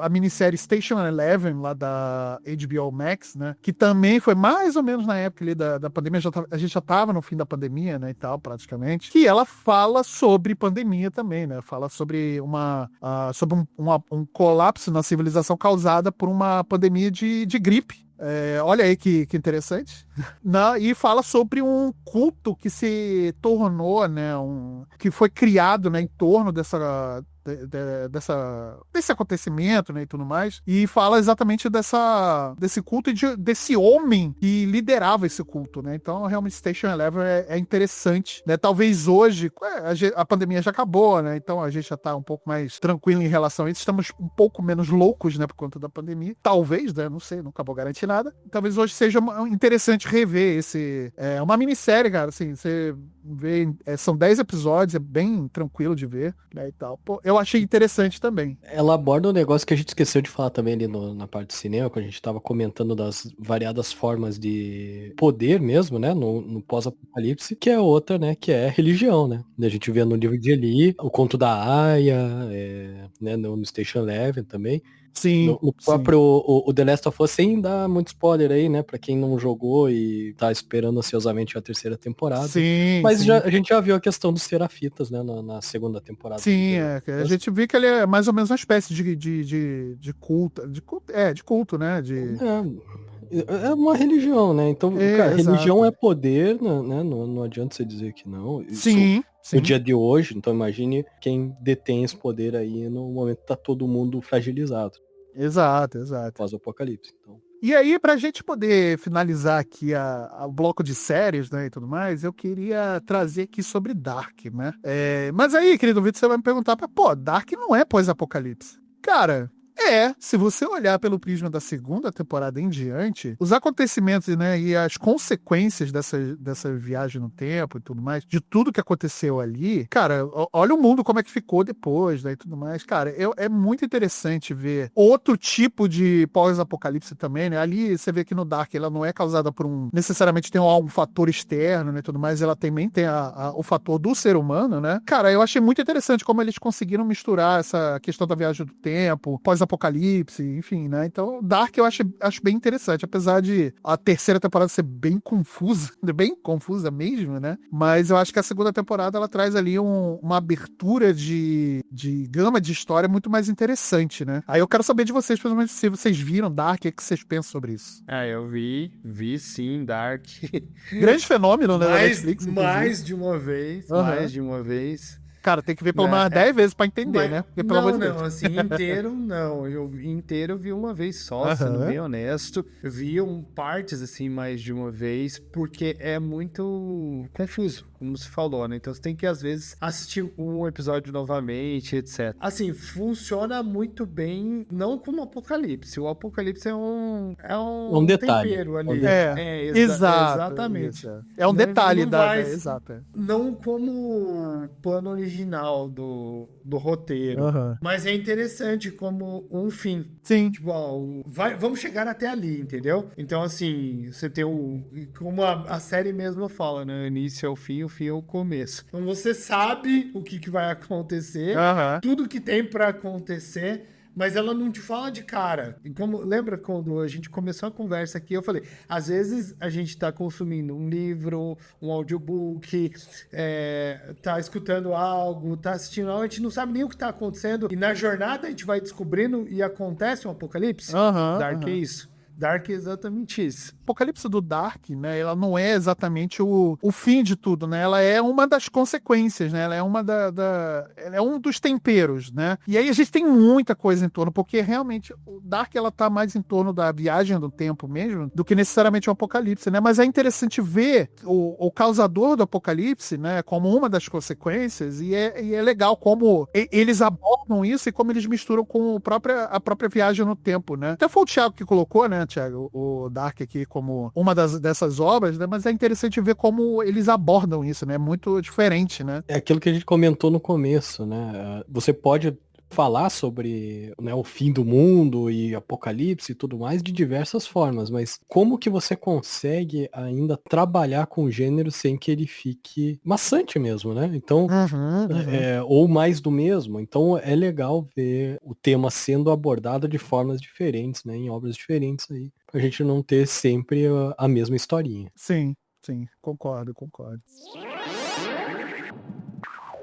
a minissérie Station Eleven, lá da HBO Max, né? Que também foi mais ou menos na época ali da pandemia, a gente já tava no fim da pandemia, né, e tal, praticamente. Que ela fala sobre pandemia também, né? Fala sobre um colapso na civilização causada por uma pandemia de gripe. Olha aí que interessante. E fala sobre um culto que se tornou, né, que foi criado, né, em torno desse acontecimento, né, e tudo mais, e fala exatamente desse culto e desse homem que liderava esse culto, né? Então, realmente, Station Eleven é interessante, né? Talvez hoje, a pandemia já acabou, né? Então, a gente já tá um pouco mais tranquilo em relação a isso, estamos um pouco menos loucos, né, por conta da pandemia. Talvez, né? Não sei, nunca vou garantir nada. Talvez hoje seja interessante rever uma minissérie, cara, assim, você vê, são 10 episódios, é bem tranquilo de ver, né, e tal. Pô, eu achei interessante também. Ela aborda um negócio que a gente esqueceu de falar também ali na parte do cinema, quando a gente tava comentando das variadas formas de poder mesmo, né, no pós-apocalipse, que é outra, né, que é religião, né. A gente vê no livro de Eli, o conto da Aya, né, no Station Eleven também. Sim. No próprio o The Last of Us, sem dar muito spoiler aí, né, pra quem não jogou e tá esperando ansiosamente a terceira temporada. Sim. Mas a gente já viu a questão dos Serafitas, né, na segunda temporada. Sim, a gente viu que ele é mais ou menos uma espécie de culto, de culto, né, É uma religião, né? Então, cara, exato. religião é poder, né? Não adianta você dizer que não. Isso Sim, sim. no dia de hoje, então imagine quem detém esse poder aí no momento que tá todo mundo fragilizado. Exato. Pós-apocalipse. Então. E aí, pra gente poder finalizar aqui o bloco de séries, né, e tudo mais, eu queria trazer aqui sobre Dark, né? Mas aí, querido Vitor, você vai me perguntar, pô, Dark não é pós-apocalipse. Cara, se você olhar pelo prisma da segunda temporada em diante, os acontecimentos, né, e as consequências dessa viagem no tempo e tudo mais, de tudo que aconteceu ali, cara, olha o mundo como é que ficou depois, né, e tudo mais. Cara, é muito interessante ver outro tipo de pós-apocalipse também, né? Ali você vê que no Dark ela não é causada por necessariamente tem algum fator externo, né, e tudo mais, ela também tem o fator do ser humano, né? Cara, eu achei muito interessante como eles conseguiram misturar essa questão da viagem do tempo, pós-apocalipse, enfim, né? Então, Dark eu acho bem interessante, apesar de a terceira temporada ser bem confusa mesmo, né? Mas eu acho que a segunda temporada ela traz ali uma abertura de gama de história muito mais interessante, né? Aí eu quero saber de vocês, principalmente se vocês viram Dark, o que vocês pensam sobre isso? Eu vi sim, Dark. Grande fenômeno, né, da Netflix, mais de uma vez. Cara, tem que ver pelo menos 10 vezes pra entender, Mas, né? Porque, pelo amor de Deus. assim, inteiro não. Inteiro eu vi uma vez só, sendo bem honesto. Eu vi partes, assim, mais de uma vez, porque é muito confuso, como se falou, né? Então você tem que, às vezes, assistir um episódio novamente, etc. Assim, funciona muito bem, não como Apocalipse. O Apocalipse é um detalhe. tempero ali. Exato. Exatamente. Isso. É um detalhe exato. Não como plano original do roteiro. Mas é interessante como um fim. Sim. Tipo, vamos chegar até ali, entendeu? Então, assim, você tem como a série mesmo fala, né? O início é o fim é o começo. Então você sabe o que vai acontecer, tudo que tem pra acontecer, mas ela não te fala de cara. E lembra quando a gente começou a conversa aqui, eu falei, às vezes a gente tá consumindo um livro, um audiobook, tá escutando algo, tá assistindo algo, a gente não sabe nem o que tá acontecendo, e na jornada a gente vai descobrindo e acontece um apocalipse. Dark é isso. Dark é exatamente isso. O apocalipse do Dark, né, ela não é exatamente o fim de tudo, né? Ela é uma das consequências, né? Ela é ela é um dos temperos, né? E aí a gente tem muita coisa em torno, porque realmente o Dark ela tá mais em torno da viagem do tempo mesmo, do que necessariamente o apocalipse, né? Mas é interessante ver o causador do apocalipse, né, como uma das consequências, e é legal como eles abordam isso e como eles misturam com a própria viagem no tempo, né? Até foi o Thiago que colocou, né, Thiago, o Dark aqui como uma dessas obras, né? Mas é interessante ver como eles abordam isso, né? É muito diferente, né? É aquilo que a gente comentou no começo, né? Você pode falar sobre, né, o fim do mundo e apocalipse e tudo mais de diversas formas, mas como que você consegue ainda trabalhar com o gênero sem que ele fique maçante mesmo, né? Então, ou mais do mesmo. Então é legal ver o tema sendo abordado de formas diferentes, né? Em obras diferentes aí, pra gente não ter sempre a mesma historinha. Sim, concordo.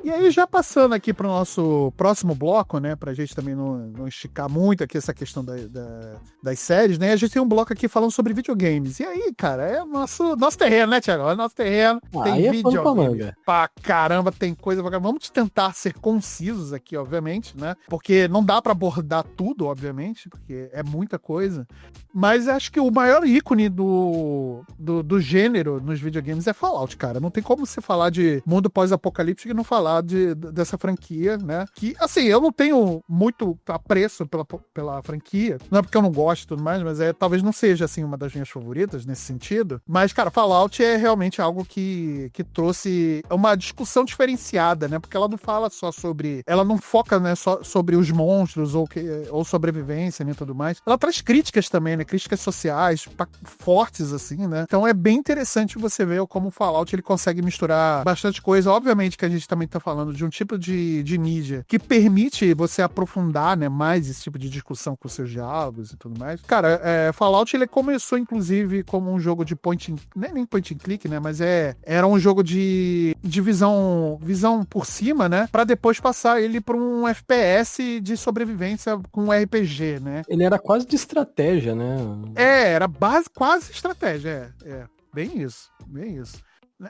E aí, já passando aqui para o nosso próximo bloco, né, pra gente também não esticar muito aqui essa questão das séries, né, a gente tem um bloco aqui falando sobre videogames. E aí, cara, é nosso terreno, né, Thiago? É nosso terreno, tem videogame pra caramba, tem coisa pra caramba. Vamos tentar ser concisos aqui, obviamente, né, porque não dá pra abordar tudo, obviamente, porque é muita coisa, mas acho que o maior ícone do gênero nos videogames é Fallout, cara. Não tem como você falar de mundo pós-apocalíptico e não falar dessa franquia, né? Que, assim, eu não tenho muito apreço pela franquia, não é porque eu não gosto e tudo mais, mas talvez não seja, assim, uma das minhas favoritas nesse sentido. Mas, cara, Fallout é realmente algo que trouxe uma discussão diferenciada, né? Porque ela não fala só sobre... Ela não foca, né, só sobre os monstros ou sobrevivência, né, e tudo mais. Ela traz críticas também, né? Críticas sociais fortes, assim, né? Então é bem interessante você ver como o Fallout ele consegue misturar bastante coisa. Obviamente que a gente também tá falando de um tipo de mídia que permite você aprofundar, né, mais esse tipo de discussão com seus diálogos e tudo mais. Cara, Fallout, ele começou, inclusive, como um jogo de nem point and click, né, mas era um jogo de visão por cima, né, pra depois passar ele pra um FPS de sobrevivência com RPG, né. Ele era quase de estratégia, né? Era quase estratégia, bem isso, né?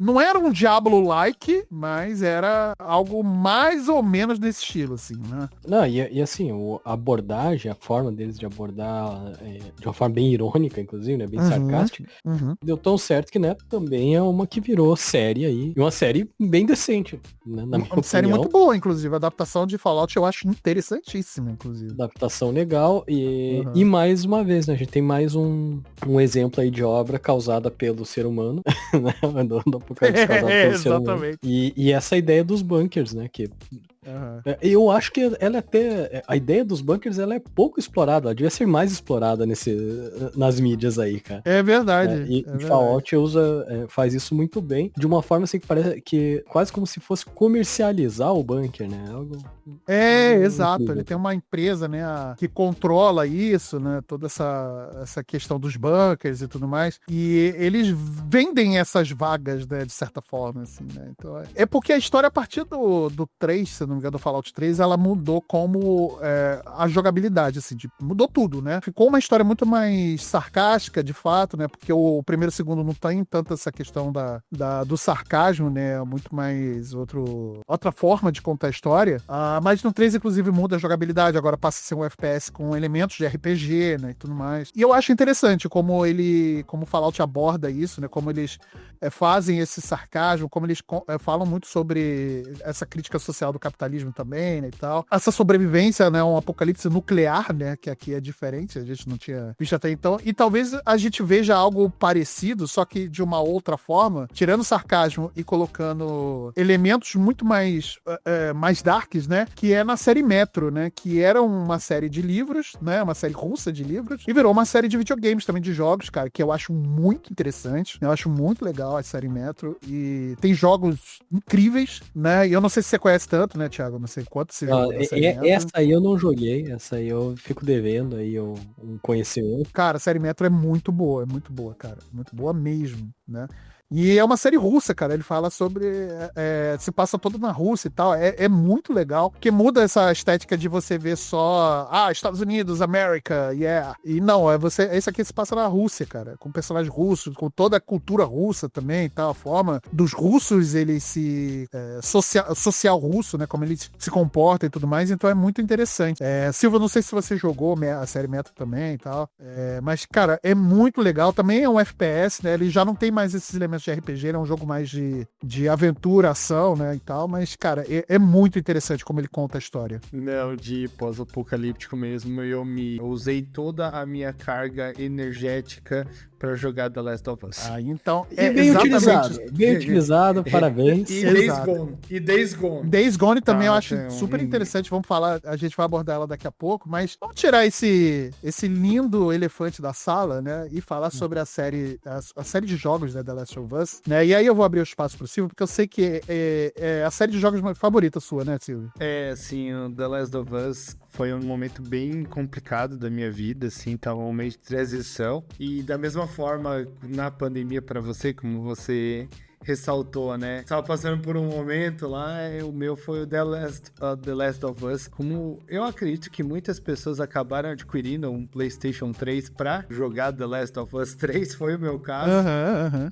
Não era um Diablo-like, mas era algo mais ou menos nesse estilo, assim, né? Não, e assim, a abordagem, a forma deles de abordar de uma forma bem irônica, inclusive, né? Bem sarcástica, deu tão certo que, né, também é uma que virou série aí. E uma série bem decente, né, na minha opinião. Série muito boa, inclusive. A adaptação de Fallout eu acho interessantíssima, inclusive. Adaptação legal e mais uma vez, né? A gente tem mais um exemplo aí de obra causada pelo ser humano, né? Do apocalipse causado pelo ser humano. Exatamente. E essa ideia dos bunkers, né? Que eu acho que ela até... A ideia dos bunkers, ela é pouco explorada. Ela devia ser mais explorada nas mídias aí, cara. É verdade. E Fallout faz isso muito bem. De uma forma assim que parece que... Quase como se fosse comercializar o bunker, né? Exato. Ele tem uma empresa, né? Que controla isso, né? Toda essa questão dos bunkers e tudo mais. E eles vendem essas vagas, né? De certa forma, assim, né? Então, é porque a história, a partir do 3, se não me engano, do Fallout 3, ela mudou como a jogabilidade, assim, mudou tudo, né? Ficou uma história muito mais sarcástica, de fato, né? Porque o primeiro e o segundo não tem tanto essa questão do sarcasmo, né? Muito mais outra forma de contar a história. Mas no 3, inclusive, muda a jogabilidade, agora passa a ser um FPS com elementos de RPG, né? E tudo mais. E eu acho interessante como o Fallout aborda isso, né? Como eles fazem esse sarcasmo, como eles falam muito sobre essa crítica social do capitalismo também, né, e tal. Essa sobrevivência, né, um apocalipse nuclear, né, que aqui é diferente, a gente não tinha visto até então. E talvez a gente veja algo parecido, só que de uma outra forma, tirando o sarcasmo e colocando elementos muito mais darks, né, que é na série Metro, né, que era uma série de livros, né, uma série russa de livros, e virou uma série de videogames também, de jogos, cara, que eu acho muito interessante, eu acho muito legal a série Metro, e tem jogos incríveis, né, e eu não sei se você conhece tanto, né, Thiago, não sei quanto você jogou na série Metro. Essa aí eu não joguei, essa aí eu fico devendo aí um conhecimento. Cara, a série Metro é muito boa, cara, muito boa mesmo, né. E é uma série russa, cara. Ele fala sobre... se passa todo na Rússia e tal. É muito legal. Porque muda essa estética de você ver só... Estados Unidos, América, yeah. E não, esse aqui se passa na Rússia, cara. Com personagens russos, com toda a cultura russa também e tal. A forma dos russos, eles se... social russo, né? Como eles se comportam e tudo mais. Então é muito interessante. Silva, não sei se você jogou a série Metro também e tal. Mas, cara, é muito legal. Também é um FPS, né? Ele já não tem mais esses elementos de RPG, é um jogo mais de aventura, ação, né, e tal, mas, cara, é muito interessante como ele conta a história. Não, de pós-apocalíptico mesmo, eu usei toda a minha carga energética pra jogar The Last of Us. Então, bem utilizado, parabéns. E Days Gone. Days Gone também eu acho super interessante, vamos falar, a gente vai abordar ela daqui a pouco, mas vamos tirar esse lindo elefante da sala, né, e falar sobre a série de jogos, né, The Last of Us, né, e aí eu vou abrir o espaço pro Silvio, porque eu sei que é a série de jogos favorita sua, né, Silvio? Sim, o The Last of Us foi um momento bem complicado da minha vida, assim, tava um mês de transição, e da mesma forma, na pandemia pra você, como você ressaltou, né? Tava passando por um momento lá, o meu foi o The Last of Us. Como eu acredito que muitas pessoas acabaram adquirindo um PlayStation 3 pra jogar The Last of Us 3, foi o meu caso.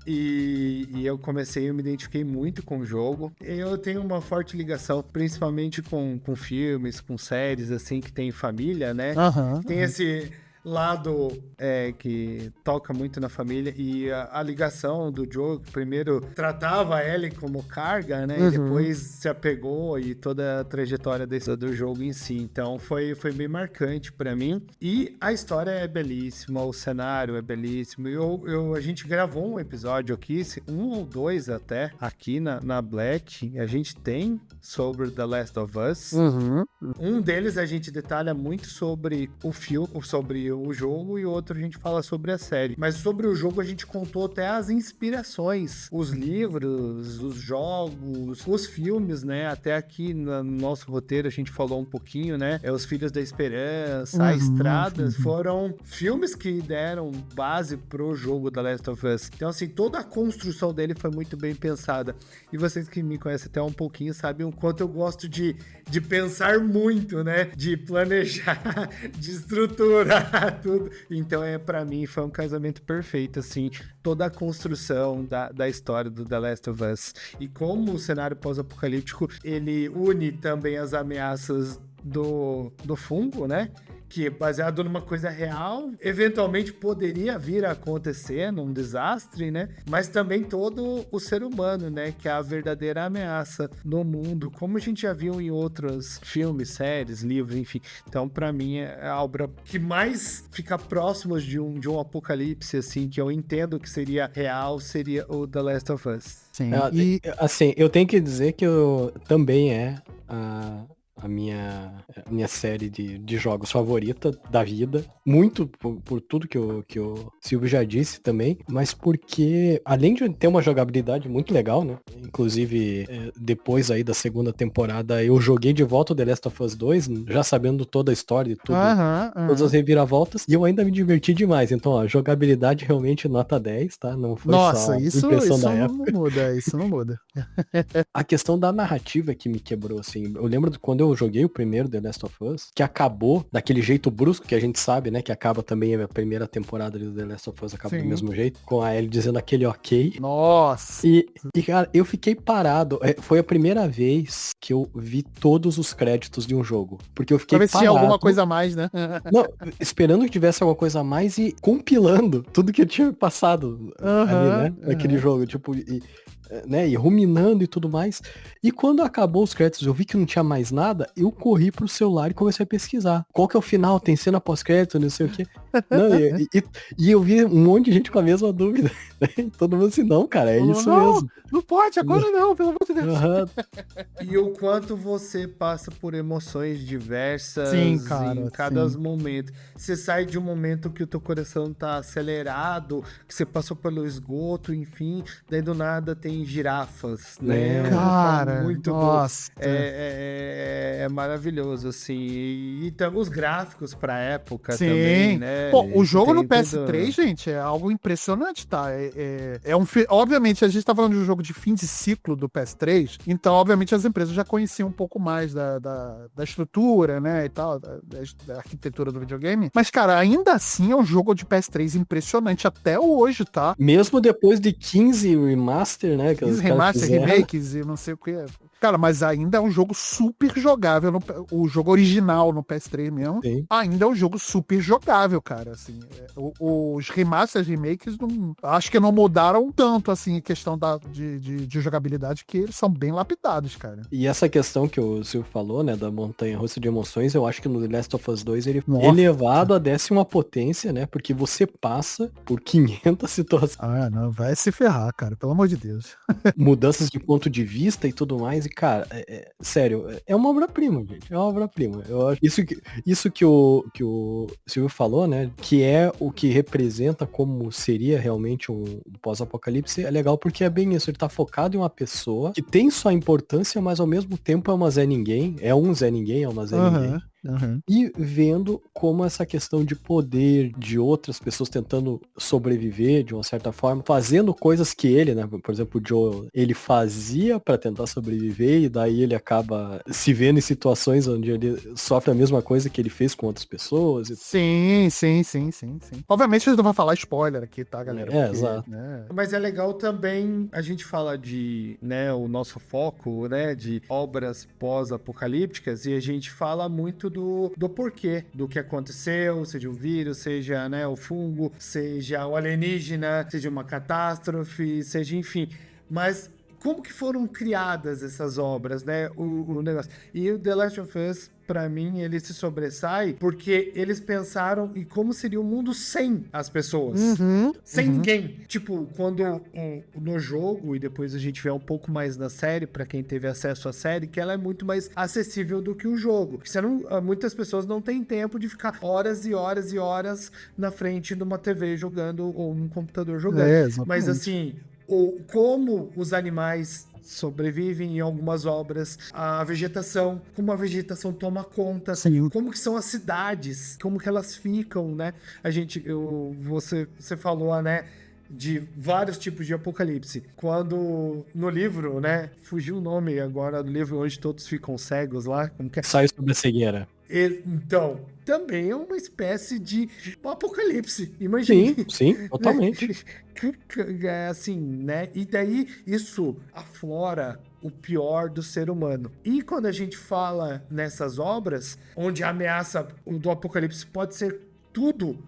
E eu eu me identifiquei muito com o jogo. Eu tenho uma forte ligação, principalmente com filmes, com séries, assim, que tem família, né? Tem esse lado que toca muito na família, e a ligação do Joe, que primeiro tratava Ellie como carga, né, e depois se apegou, e toda a trajetória do jogo em si, então foi bem marcante pra mim, e a história é belíssima, o cenário é belíssimo, e a gente gravou um episódio aqui, um ou dois até, aqui na Black, a gente tem sobre The Last of Us, um deles a gente detalha muito sobre o filme, sobre sobre o jogo e outro a gente fala sobre a série. Mas sobre o jogo a gente contou até as inspirações, os livros, os jogos, os filmes, né? Até aqui no nosso roteiro a gente falou um pouquinho, né? Os Filhos da Esperança, A Estrada, foram filmes que deram base pro jogo da Last of Us. Então, assim, toda a construção dele foi muito bem pensada. E vocês que me conhecem até um pouquinho sabem o quanto eu gosto de pensar muito, né? De planejar, de estruturar tudo. Então, pra mim, foi um casamento perfeito, assim. Toda a construção da história do The Last of Us. E como o cenário pós-apocalíptico, ele une também as ameaças do fungo, né? Que é baseado numa coisa real, eventualmente poderia vir a acontecer num desastre, né? Mas também todo o ser humano, né? Que é a verdadeira ameaça no mundo, como a gente já viu em outros filmes, séries, livros, enfim. Então, pra mim, é a obra que mais fica próximo de um apocalipse, assim, que eu entendo que seria real, seria o The Last of Us. Sim. Assim, eu tenho que dizer que eu também a minha série de jogos favorita da vida, muito por tudo que o Silvio já disse também, mas porque, além de ter uma jogabilidade muito legal, né, inclusive depois aí da segunda temporada, eu joguei de volta o The Last of Us 2, já sabendo toda a história e tudo, todas as reviravoltas, e eu ainda me diverti demais, então, ó, jogabilidade realmente nota 10, tá, não foi só impressão da época. Isso não muda. A questão da narrativa que me quebrou, assim, eu lembro de quando eu joguei o primeiro The Last of Us, que acabou daquele jeito brusco que a gente sabe, né, que acaba também a primeira temporada do The Last of Us, acaba do mesmo jeito, com a Ellie dizendo aquele ok. Nossa! E cara, eu fiquei parado, foi a primeira vez que eu vi todos os créditos de um jogo, porque eu fiquei pra ver parado. se tinha alguma coisa a mais, né? Não, esperando que tivesse alguma coisa a mais e compilando tudo que eu tinha passado ali, né, naquele jogo, tipo, né, e ruminando e tudo mais. E quando acabou os créditos, eu vi que não tinha mais nada, eu corri pro celular e comecei a pesquisar. Qual que é o final? Tem cena pós-crédito, não sei o quê. Não, e eu vi um monte de gente com a mesma dúvida. E todo mundo assim, não, cara, é isso mesmo. Não pode, agora não, pelo amor de Deus. E o quanto você passa por emoções diversas. Sim, cara, em cada momento. Você sai de um momento que o teu coração tá acelerado, que você passou pelo esgoto, enfim, daí do nada tem girafas, né? Cara, muito nossa. bom. É maravilhoso, assim. E tem alguns gráficos pra época também, né? Pô, o jogo no Tem PS3, gente, é algo impressionante, tá? Obviamente, a gente tá falando de um jogo de fim de ciclo do PS3, então, obviamente, as empresas já conheciam um pouco mais da estrutura, né, e tal, da arquitetura do videogame. Mas, cara, ainda assim é um jogo de PS3 impressionante até hoje, tá? Mesmo depois de 15 remaster, né? 15 remaster, remakes e não sei o que. Cara, mas ainda é um jogo super jogável. O jogo original no PS3 mesmo. Sim. Ainda é um jogo super jogável, cara. Assim, os remasters, remakes, acho que não mudaram tanto, assim, a questão de jogabilidade, que eles são bem lapidados, cara. E essa questão que o Silvio falou, né, da montanha russa de emoções, eu acho que no The Last of Us 2 ele foi elevado a 10ª potência, né, porque você passa por 500 situações. Ah, não, vai se ferrar, cara, pelo amor de Deus. Mudanças de ponto de vista e tudo mais, e cara, sério, é uma obra-prima, gente, é uma obra-prima. Eu acho isso que o Silvio falou, né, que é o que representa como seria realmente um pós-apocalipse, é legal porque é bem isso, ele tá focado em uma pessoa que tem sua importância, mas ao mesmo tempo é uma Zé Ninguém, é uma Zé Ninguém. E vendo como essa questão de poder de outras pessoas tentando sobreviver de uma certa forma, fazendo coisas que ele, né, por exemplo, o Joel, ele fazia pra tentar sobreviver e daí ele acaba se vendo em situações onde ele sofre a mesma coisa que ele fez com outras pessoas. Sim. Obviamente a gente não vai falar spoiler aqui, tá, galera? Porque, exato. Né? Mas é legal também a gente falar de, né, o nosso foco, né, de obras pós-apocalípticas, e a gente fala muito do porquê, do que aconteceu, seja o vírus, seja, né, o fungo, seja o alienígena, seja uma catástrofe, seja, enfim. Mas como que foram criadas essas obras, né? O negócio. E o The Last of Us, pra mim, ele se sobressai porque eles pensaram em como seria o mundo sem as pessoas. Sem ninguém. Tipo, quando no jogo, e depois a gente vê um pouco mais na série, pra quem teve acesso à série, que ela é muito mais acessível do que o jogo. Porque muitas pessoas não têm tempo de ficar horas e horas e horas na frente de uma TV jogando ou num computador jogando. Mas assim, como os animais sobrevivem em algumas obras, a vegetação, como a vegetação toma conta, como que são as cidades, como que elas ficam, né? Você falou, né, de vários tipos de apocalipse. Quando no livro, né, fugiu o nome agora do livro onde todos ficam cegos lá, como que é? Sai sobre a cegueira. Então, também é uma espécie de apocalipse, imagina. Sim, totalmente. É assim, né? E daí isso aflora o pior do ser humano. E quando a gente fala nessas obras, onde a ameaça do apocalipse pode ser tudo,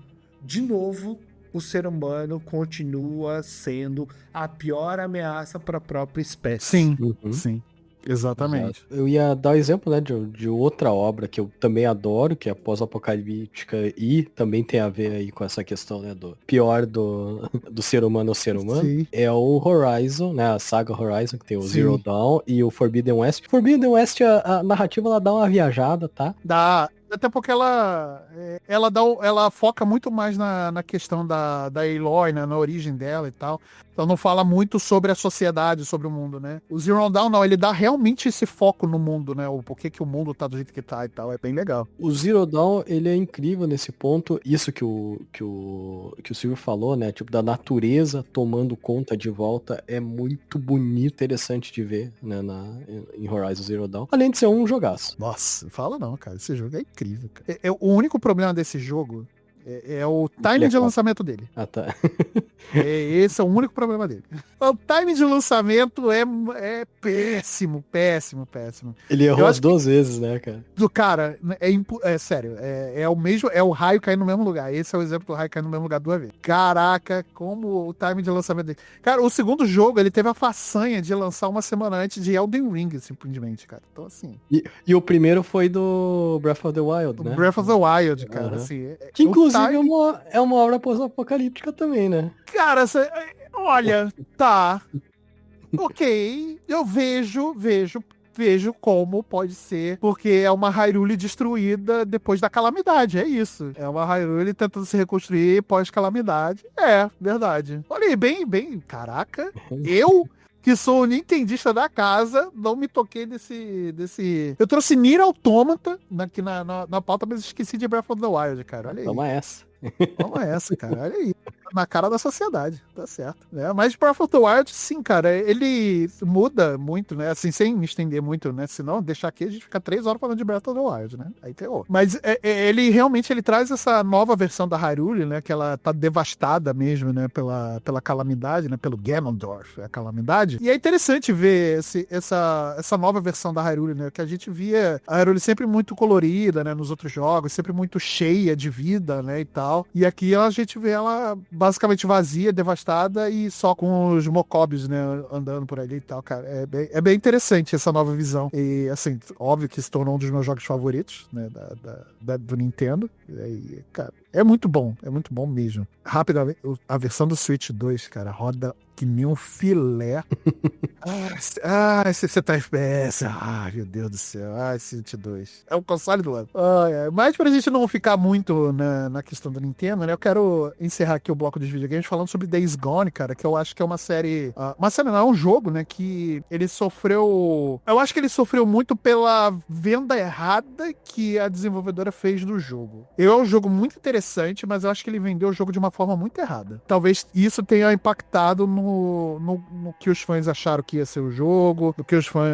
de novo, o ser humano continua sendo a pior ameaça para a própria espécie. Sim, sim. Exatamente. Eu ia dar o exemplo, né, de outra obra que eu também adoro, que é pós-apocalíptica e também tem a ver aí com essa questão, né, do pior do ser humano ao ser humano. Sim. É o Horizon, né, a saga Horizon, que tem o Zero Dawn e o Forbidden West. Forbidden West, a narrativa, ela dá uma viajada, tá? Dá. Até porque ela foca muito mais na questão da Aloy, né, na origem dela e tal. Então não fala muito sobre a sociedade, sobre o mundo, né? O Zero Dawn, não, ele dá realmente esse foco no mundo, né? O porquê que o mundo tá do jeito que tá e tal. É bem legal. O Zero Dawn, ele é incrível nesse ponto. Isso que o Silvio falou, né? Tipo, da natureza tomando conta de volta. É muito bonito, interessante de ver, né? Em Horizon Zero Dawn. Além de ser um jogaço. Nossa, fala não, cara. Esse jogo é incrível, cara. O único problema desse jogo é o timing de lançamento dele. Ah, tá. Esse é o único problema dele. O timing de lançamento é péssimo, péssimo, péssimo. Ele errou as 2 vezes, né, cara? Cara, é sério, é o mesmo, é o raio cair no mesmo lugar. Esse é o exemplo do raio cair no mesmo lugar 2 vezes. Caraca, como o timing de lançamento dele. Cara, o segundo jogo, ele teve a façanha de lançar uma semana antes de Elden Ring, simplesmente, cara. Então, assim... E o primeiro foi do Breath of the Wild, né? Breath of the Wild, cara, assim... Que, inclusive, é uma obra pós-apocalíptica também, né? Cara, olha, tá. Ok, eu vejo como pode ser, porque é uma Hyrule destruída depois da calamidade, é isso. É uma Hyrule tentando se reconstruir pós-calamidade. É, verdade. Olha aí, bem, caraca, eu... que sou o nintendista da casa, não me toquei desse... Eu trouxe Nier Automata aqui na pauta, mas esqueci de Breath of the Wild, cara. Olha aí. Toma essa. Toma essa, cara. Olha aí. Na cara da sociedade, tá certo. Né? Mas Breath of the Wild, sim, cara, ele muda muito, né? Assim, sem me estender muito, né? Senão, deixar aqui, a gente fica 3 horas falando de Breath of the Wild, né? Aí tem outro. Mas ele realmente traz essa nova versão da Hyrule, né? Que ela tá devastada mesmo, né? Pela calamidade, né? Pelo Ganondorf, a calamidade. E é interessante ver essa nova versão da Hyrule, né? Que a gente via a Hyrule sempre muito colorida, né? Nos outros jogos, sempre muito cheia de vida, né? E tal. E aqui a gente vê ela basicamente vazia, devastada e só com os mocobs, né, andando por ali e tal, cara. É bem interessante essa nova visão. E, assim, óbvio que se tornou um dos meus jogos favoritos, né, do Nintendo. E, cara, é muito bom mesmo. Rapidamente, a versão do Switch 2, cara, roda que nem um filé. 60 FPS. Meu Deus do céu. Switch 2. É o console do ano. Mas pra gente não ficar muito na questão do Nintendo, né? Eu quero encerrar aqui o bloco dos videogames falando sobre Days Gone, cara, que eu acho que é uma série... Uma série não, é um jogo, né? Que ele sofreu... Eu acho que ele sofreu muito pela venda errada que a desenvolvedora fez do jogo. É um jogo muito interessante, mas eu acho que ele vendeu o jogo de uma forma muito errada. Talvez isso tenha impactado no que os fãs acharam que ia ser o jogo,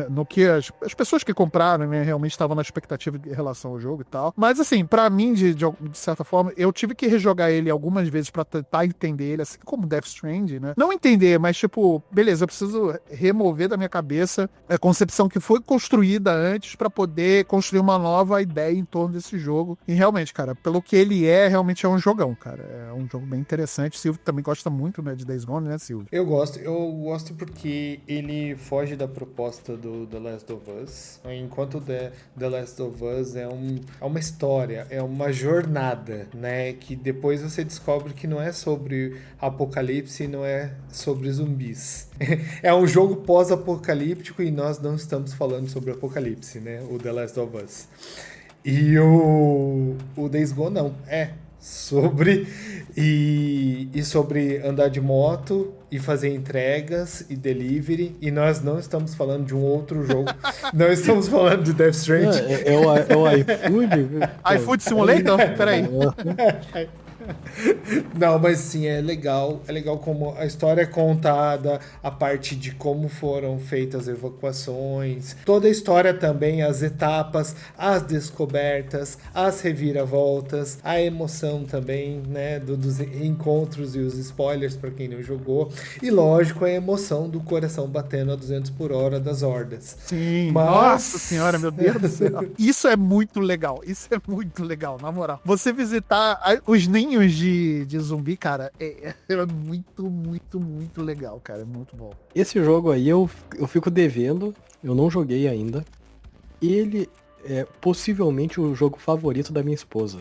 no que as pessoas que compraram, né, realmente estavam na expectativa em relação ao jogo e tal. Mas assim, pra mim, de certa forma, eu tive que rejogar ele algumas vezes pra tentar entender ele, assim como Death Stranding, né? Não entender, mas tipo, beleza, eu preciso remover da minha cabeça a concepção que foi construída antes pra poder construir uma nova ideia em torno desse jogo. E realmente, cara, pelo que ele é realmente é um jogão, cara. É um jogo bem interessante. O Silvio também gosta muito, né, de Days Gone, né, Silvio? Eu gosto porque ele foge da proposta do The Last of Us. Enquanto The Last of Us é uma história, é uma jornada, né? Que depois você descobre que não é sobre apocalipse, não é sobre zumbis. É um jogo pós-apocalíptico e nós não estamos falando sobre apocalipse, né? O The Last of Us. E o Days Gone não, sobre sobre andar de moto e fazer entregas e delivery, e nós não estamos falando de um outro jogo, não estamos falando de Death Stranding. É o iFood? iFood Simulator? Peraí. Não, mas sim, é legal como a história é contada, a parte de como foram feitas as evacuações, toda a história também, as etapas, as descobertas, as reviravoltas, a emoção também, né, dos encontros e os spoilers para quem não jogou, e lógico, a emoção do coração batendo a 200 por hora das hordas. Sim, nossa senhora, meu Deus do céu. Isso é muito legal, na moral. Você visitar os ninhos de zumbi, cara, é muito, muito, muito legal, cara. É muito bom. Esse jogo aí eu fico devendo, eu não joguei ainda. Ele é possivelmente o jogo favorito da minha esposa.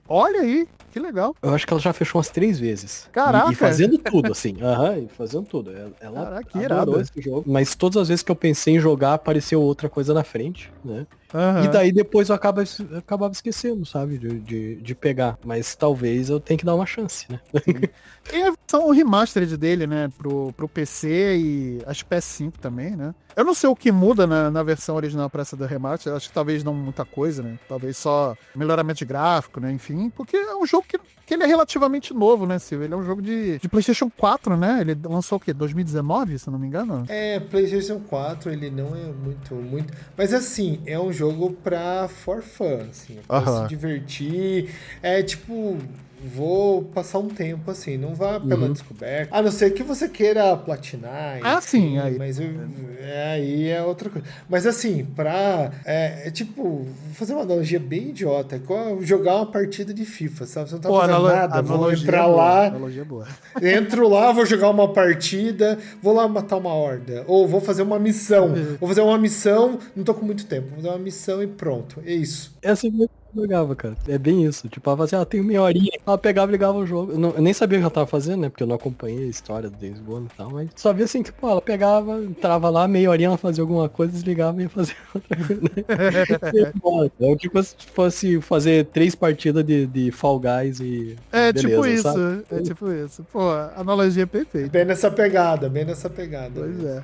Olha aí, que legal. Eu acho que ela já fechou umas 3 vezes. Caraca! E fazendo tudo, assim. E fazendo tudo. Ela Caraca, adorou irado. esse jogo. Mas todas as vezes que eu pensei em jogar, apareceu outra coisa na frente, né? Uhum. E daí depois eu acabava esquecendo, sabe? De pegar. Mas talvez eu tenha que dar uma chance, né? Tem a versão remastered dele, né? Pro PC e acho que PS5 também, né? Eu não sei o que muda na versão original pra essa do remaster. Eu acho que talvez não muita coisa, né? Talvez só melhoramento de gráfico, né? Enfim, porque é um jogo que ele é relativamente novo, né, Silvio? Ele é um jogo de PlayStation 4, né? Ele lançou o quê? 2019, se eu não me engano? PlayStation 4, ele não é muito... Mas assim, é um jogo for fun, assim. Pra se divertir. É tipo... Vou passar um tempo assim, não vá pela descoberta. A não ser que você queira platinar. Enfim, sim, aí. Mas aí é outra coisa. Mas assim, tipo, vou fazer uma analogia bem idiota. É igual jogar uma partida de FIFA, sabe? Você não tá fazendo nada. Vou entrar lá. Analogia boa. Entro lá, vou jogar uma partida, vou lá matar uma horda. Ou vou fazer uma missão. Vou fazer uma missão, não tô com muito tempo. Vou fazer uma missão e pronto. É isso. É assim mesmo que eu jogava, cara. É bem isso. Tipo, ela falava assim, tem meia horinha. Ela pegava e ligava o jogo. Eu nem sabia o que ela tava fazendo, né? Porque eu não acompanhei a história do Days Gone e tal. Mas só via assim que, pô, ela pegava, entrava lá, meia horinha, ela fazia alguma coisa, desligava e ia fazer outra coisa. É tipo se fosse fazer 3 partidas de Fall Guys e beleza, tipo isso. sabe? É tipo isso. Pô, a analogia é perfeita. Bem nessa pegada. Pois é.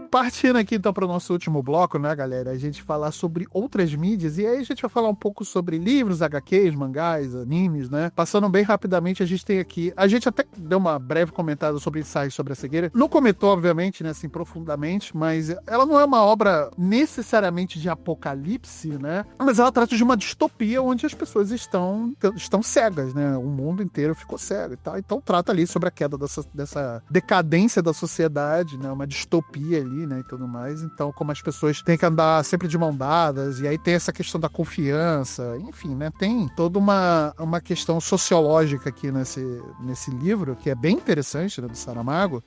Partindo aqui então para o nosso último bloco, né, galera? A gente falar sobre outras mídias e aí a gente vai falar um pouco sobre livros, HQs, mangás, animes, né? Passando bem rapidamente, a gente tem aqui... A gente até deu uma breve comentada sobre ensaios sobre a cegueira. Não comentou, obviamente, né, assim, profundamente, mas ela não é uma obra necessariamente de apocalipse, né? Mas ela trata de uma distopia onde as pessoas estão cegas, né? O mundo inteiro ficou cego e tal. Então trata ali sobre a queda dessa decadência da sociedade, né? Uma distopia ali, né, e tudo mais. Então, como as pessoas têm que andar sempre de mão dadas, e aí tem essa questão da confiança, enfim, né, tem toda uma questão sociológica aqui nesse livro, que é bem interessante, né, do Saramago.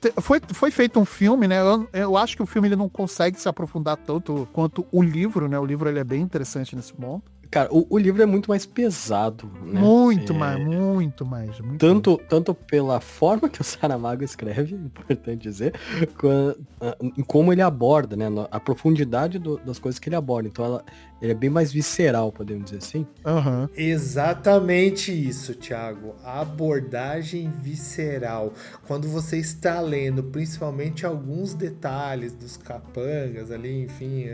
Foi feito um filme, né, eu acho que o filme ele não consegue se aprofundar tanto quanto o livro, né, o livro ele é bem interessante nesse ponto. Cara, o livro é muito mais pesado, né? Muito mais. Tanto pela forma que o Saramago escreve, importante dizer, como ele aborda, né? A profundidade das coisas que ele aborda. Então ele é bem mais visceral, podemos dizer assim. Uhum. Exatamente isso, Thiago. A abordagem visceral. Quando você está lendo, principalmente alguns detalhes dos capangas ali, enfim.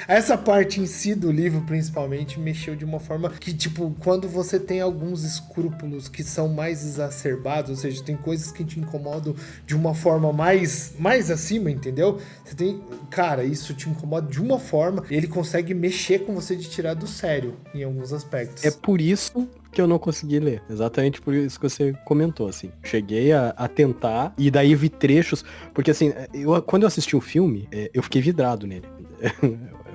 Essa parte em si do livro, principalmente, mexeu de uma forma que, tipo, quando você tem alguns escrúpulos que são mais exacerbados, ou seja, tem coisas que te incomodam de uma forma mais acima, entendeu? Você tem... Cara, isso te incomoda de uma forma, ele consegue mexer com você de tirar do sério em alguns aspectos. É por isso que eu não consegui ler. Exatamente por isso que você comentou, assim. Cheguei a tentar, e daí vi trechos, porque assim, quando eu assisti o filme, eu fiquei vidrado nele.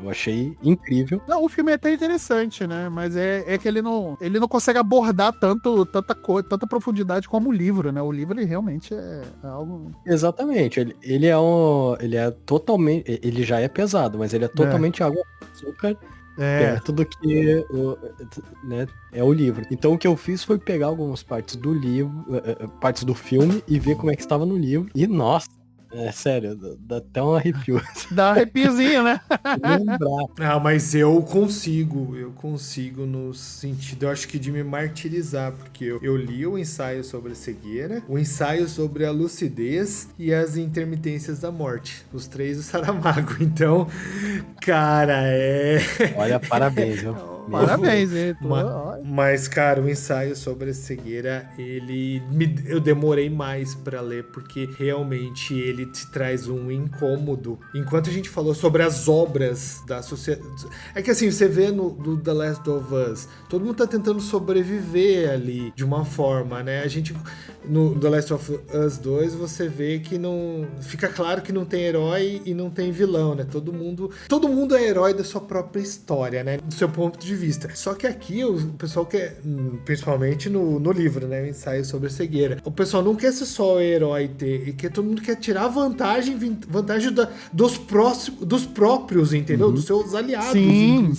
Eu achei incrível. Não, o filme é até interessante, né? Mas é que ele não consegue abordar tanta profundidade como o livro, né? O livro, ele realmente é algo... Exatamente. Ele é totalmente... Ele já é pesado, mas ele é totalmente água com açúcar perto do que né, é o livro. Então o que eu fiz foi pegar algumas partes do livro, partes do filme e ver como é que estava no livro. E, nossa, é sério, dá até um arrepio. Dá um arrepiozinho, né? Lembrar. Ah, mas eu consigo no sentido, eu acho que de me martirizar, porque eu li o ensaio sobre a cegueira, o ensaio sobre a lucidez e as intermitências da morte, os 3 do Saramago. Então, cara, Olha, parabéns, viu? Parabéns, hein? Mas, cara, o ensaio sobre a cegueira, eu demorei mais pra ler, porque realmente ele te traz um incômodo. Enquanto a gente falou sobre as obras da sociedade... É que assim, você vê do The Last of Us, todo mundo tá tentando sobreviver ali, de uma forma, né? A gente... No The Last of Us 2, você vê que não... Fica claro que não tem herói e não tem vilão, né? Todo mundo é herói da sua própria história, né? Do seu ponto de vista. Só que aqui o pessoal quer, principalmente no livro, né? O ensaio sobre a cegueira. O pessoal não quer ser só o herói e que todo mundo quer tirar vantagem dos próprios, entendeu? Dos seus aliados. Sim.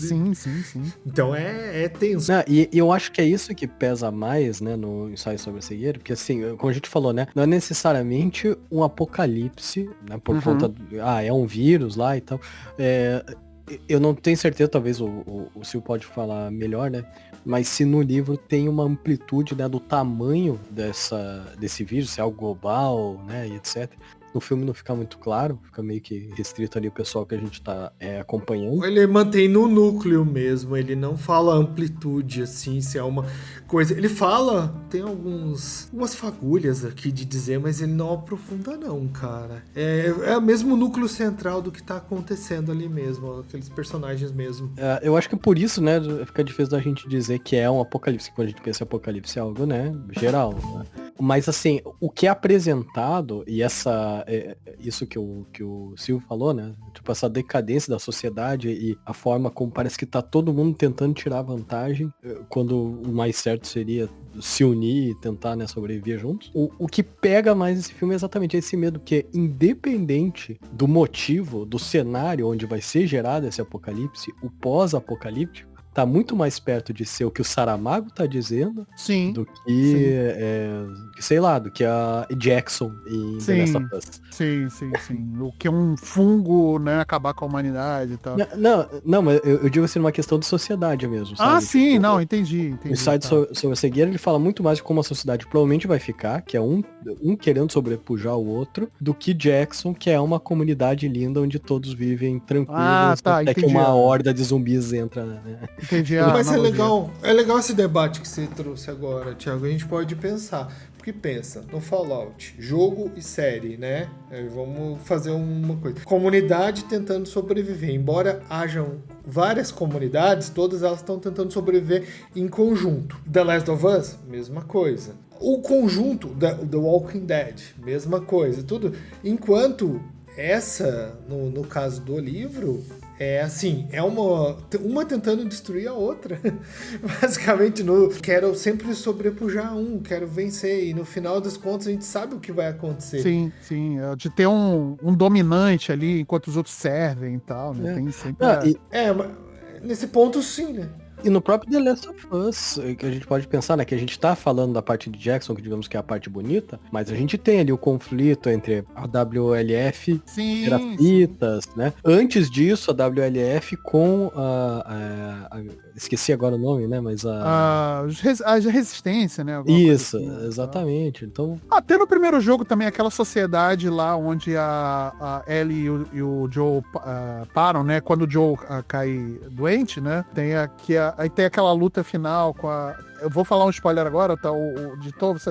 Então é tenso. Não, e eu acho que é isso que pesa mais, né, no ensaio sobre a cegueira, porque assim, como a gente falou, né, não é necessariamente um apocalipse, né, por conta é um vírus lá e tal. Eu não tenho certeza, talvez o Sil pode falar melhor, né, mas se no livro tem uma amplitude, né, do tamanho desse vírus, se é algo global, né, e etc. No filme não fica muito claro, fica meio que restrito ali o pessoal que a gente tá acompanhando. Ele mantém no núcleo mesmo, ele não fala amplitude, assim, se é uma coisa... Ele fala, tem algumas fagulhas aqui de dizer, mas ele não aprofunda não, cara. É o mesmo núcleo central do que tá acontecendo ali mesmo, aqueles personagens mesmo. Eu acho que por isso, né, fica difícil da gente dizer que é um apocalipse, quando a gente pensa em apocalipse é algo, né, geral, né? Mas assim, o que é apresentado, e isso que o Silvio falou, né? Tipo, essa decadência da sociedade e a forma como parece que tá todo mundo tentando tirar vantagem, quando o mais certo seria se unir e tentar, né, sobreviver juntos. O que pega mais esse filme é exatamente esse medo, que é independente do motivo, do cenário onde vai ser gerado esse apocalipse, o pós-apocalíptico, tá muito mais perto de ser o que o Saramago tá dizendo, Sim. do que, sei lá, do que a Jackson em The Last of Us. Sim. O que um fungo, né, acabar com a humanidade e tal. Não, mas eu digo assim, numa questão de sociedade mesmo, sabe? Ah, sim, tipo, não, entendi. O ensaio sobre a cegueira, ele fala muito mais de como a sociedade provavelmente vai ficar, que é um querendo sobrepujar o outro, do que Jackson, que é uma comunidade linda onde todos vivem tranquilos, até que uma horda de zumbis entra, né? Entendi. Mas é legal esse debate que você trouxe agora, Thiago. A gente pode pensar, porque pensa no Fallout, jogo e série, né? Vamos fazer uma coisa. Comunidade tentando sobreviver. Embora hajam várias comunidades, todas elas estão tentando sobreviver em conjunto. The Last of Us, mesma coisa. O conjunto The Walking Dead, mesma coisa. Tudo. Enquanto no caso do livro, é uma tentando destruir a outra. Basicamente, quero sempre sobrepujar quero vencer, e no final das contas a gente sabe o que vai acontecer. Sim, de ter um dominante ali, enquanto os outros servem e tal, né? Tem sempre... Mas nesse ponto sim, né? E no próprio The Last of Us, que a gente pode pensar, né, que a gente tá falando da parte de Jackson, que digamos que é a parte bonita, mas a gente tem ali o conflito entre a WLF e Serafitas, né? Antes disso, a WLF com esqueci agora o nome, né, mas a resistência, né? Isso, assim, exatamente. Então... Até no primeiro jogo também, aquela sociedade lá onde a Ellie e o Joe param, né? Quando o Joe cai doente, né? Tem aqui aí tem aquela luta final com a... Eu vou falar um spoiler agora, tá? O editor, você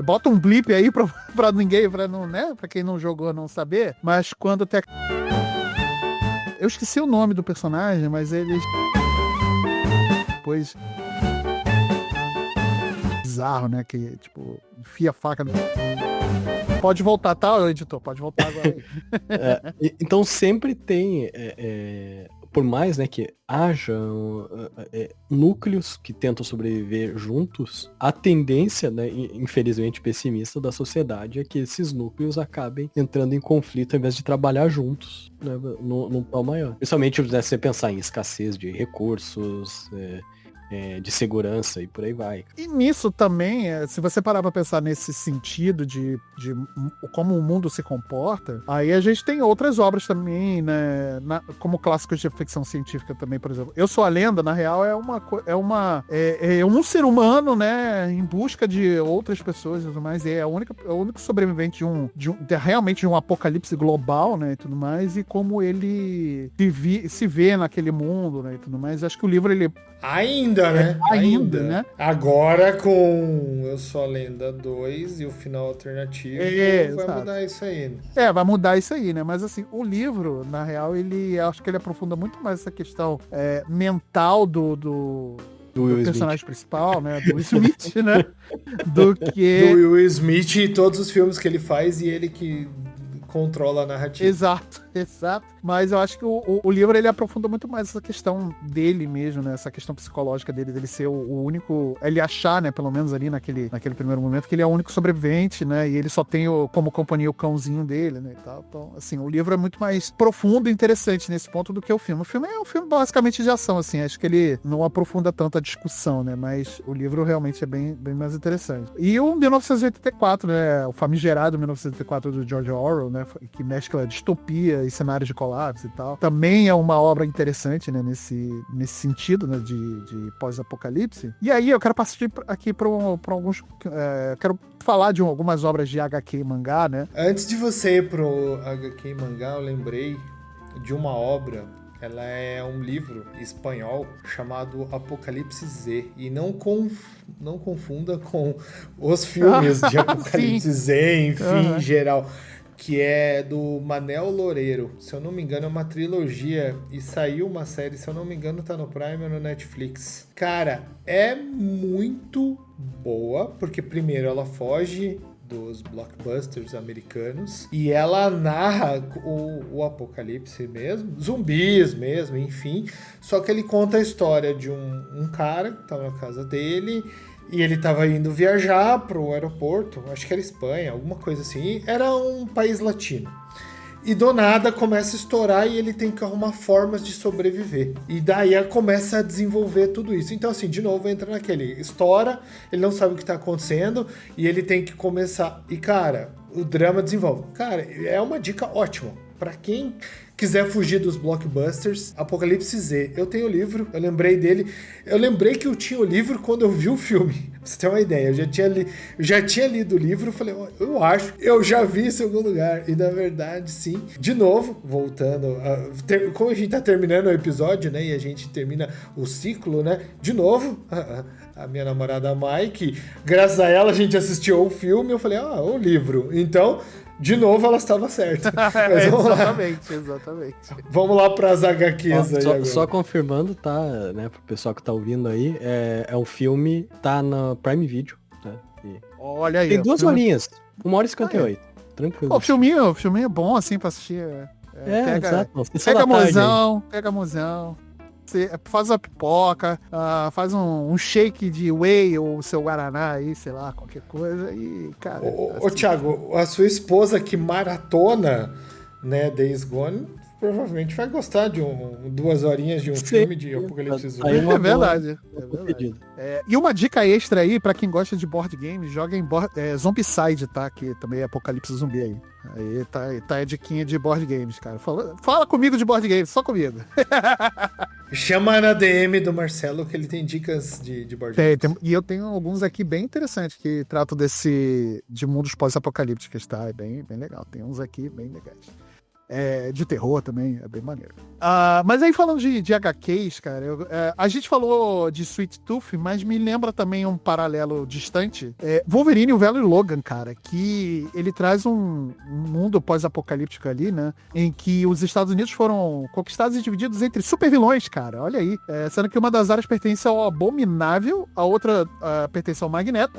bota um blip aí pra ninguém, pra quem não jogou não saber, mas quando tem... Eu esqueci o nome do personagem, mas eles... Depois... Bizarro, né? Que, tipo, enfia a faca... Pode voltar, tá, editor? Pode voltar agora aí. Então sempre tem... por mais, né, que haja núcleos que tentam sobreviver juntos, a tendência, né, infelizmente pessimista da sociedade é que esses núcleos acabem entrando em conflito ao invés de trabalhar juntos, né, num pau maior. Principalmente, né, se você pensar em escassez de recursos, de segurança e por aí vai. E nisso também, se você parar pra pensar nesse sentido de como o mundo se comporta, aí a gente tem outras obras também, né, como clássicos de ficção científica também, por exemplo. Eu Sou a Lenda, na real, é um ser humano, né, em busca de outras pessoas e tudo mais, é o único sobrevivente realmente de um apocalipse global, né, e tudo mais, e como ele se vê naquele mundo, né, e tudo mais. Acho que o livro, ele... Ainda, né? Ainda, né? Agora com Eu Sou a Lenda 2 e o final alternativo, vai exato. mudar isso aí. Né? Vai mudar isso aí, né? Mas assim, o livro, na real, acho que ele aprofunda muito mais essa questão mental do personagem principal, né? Do Will Smith, né? Do que... Do Will Smith e todos os filmes que ele faz e ele que controla a narrativa. Exato. Mas eu acho que o livro, ele aprofunda muito mais essa questão dele mesmo, né? Essa questão psicológica dele ser o único... Ele achar, né? Pelo menos ali naquele primeiro momento, que ele é o único sobrevivente, né? E ele só tem como companhia o cãozinho dele, né? E tal. Então, assim, o livro é muito mais profundo e interessante nesse ponto do que o filme. O filme é um filme basicamente de ação, assim. Acho que ele não aprofunda tanto a discussão, né? Mas o livro realmente é bem, bem mais interessante. E o 1984, né? O famigerado 1984 do George Orwell, né? Que mescla distopia e cenários de colapso e tal. Também é uma obra interessante, né, nesse sentido, né, de pós-apocalipse. E aí eu quero partir aqui para alguns... quero falar de algumas obras de HQ e mangá, né? Antes de você ir pro HQ e mangá, eu lembrei de uma obra. Ela é um livro espanhol chamado Apocalipse Z. E não confunda com os filmes de Apocalipse Z, enfim, em geral. Que é do Manel Loureiro. Se eu não me engano, é uma trilogia. E saiu uma série, se eu não me engano, tá no Prime ou no Netflix. Cara, é muito boa, porque primeiro ela foge dos blockbusters americanos e ela narra o apocalipse mesmo, zumbis mesmo, enfim. Só que ele conta a história de um cara que tava na casa dele e ele tava indo viajar pro aeroporto, acho que era Espanha, alguma coisa assim. Era um país latino. E do nada começa a estourar e ele tem que arrumar formas de sobreviver. E daí começa a desenvolver tudo isso. Então, assim, de novo, entra naquele... Estoura, ele não sabe o que tá acontecendo e ele tem que começar... E, cara, o drama desenvolve. Cara, é uma dica ótima. Pra quem quiser fugir dos blockbusters, Apocalipse Z. Eu tenho o livro, eu lembrei dele. Eu lembrei que eu tinha o livro quando eu vi o filme. Pra você ter uma ideia, eu já tinha lido o livro, eu falei, eu já vi isso em algum lugar. E na verdade, sim. De novo, voltando, como a gente tá terminando o episódio, né, e a gente termina o ciclo, né, de novo, a minha namorada Mike, graças a ela a gente assistiu o filme, eu falei, o livro. Então, de novo, ela estava certa. Exatamente. Vamos lá para as HQs aí agora. Só confirmando, tá, né, pro pessoal que tá ouvindo aí, é um filme, tá na Prime Video, né? Olha aí. Tem 2 horinhas, 1h58, tranquilo. O filminho é bom, assim, pra assistir. Exato. Pega mozão. Você faz uma pipoca, faz um shake de whey ou seu guaraná aí, sei lá, qualquer coisa e, cara... Ô, Thiago, a sua esposa que maratona, né, Days Gone, provavelmente vai gostar de 2 horinhas de um filme de Apocalipse Zumbi. É verdade. E uma dica extra aí, pra quem gosta de board games, joga em Zombicide, tá? Que também é Apocalipse Zumbi aí. Aí tá a diquinha de board games, cara. Fala comigo de board games, só comigo. Chama na DM do Marcelo que ele tem dicas de board games. E eu tenho alguns aqui bem interessantes que tratam de mundos pós-apocalípticos, tá? É bem, bem legal. Tem uns aqui bem legais. De terror também, é bem maneiro. Mas aí falando de HQs, cara, a gente falou de Sweet Tooth, mas me lembra também um paralelo distante. Wolverine, o Velho Logan, cara, que ele traz um mundo pós-apocalíptico ali, né? Em que os Estados Unidos foram conquistados e divididos entre super-vilões, cara. Olha aí. Sendo que uma das áreas pertence ao Abominável, a outra pertence ao Magneto,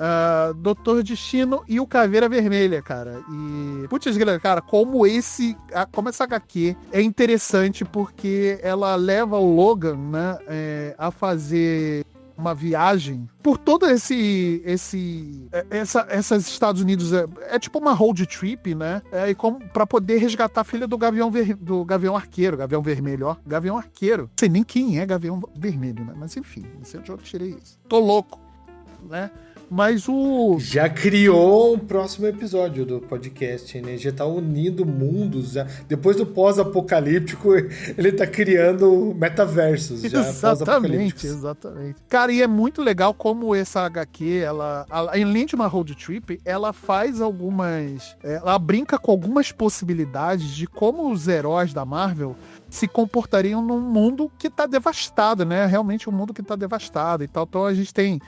Doutor Destino e o Caveira Vermelha, cara. E, putz, cara, como esse como essa HQ é interessante porque ela leva o Logan, né, a fazer uma viagem por todo esses Estados Unidos. É tipo uma road trip, né? Pra poder resgatar a filha do Gavião Arqueiro. Gavião Vermelho, ó. Gavião Arqueiro. Não sei nem quem é Gavião Vermelho, né? Mas enfim, não sei onde eu tirei isso. Tô louco, né? Mas já criou um próximo episódio do podcast, né? Já tá unindo mundos. Já. Depois do pós-apocalíptico, ele tá criando metaversos. Já exatamente. Cara, e é muito legal como essa HQ, ela além de uma road trip, ela faz algumas... ela brinca com algumas possibilidades de como os heróis da Marvel se comportariam num mundo que tá devastado, né? Realmente um mundo que tá devastado e tal. Então a gente tem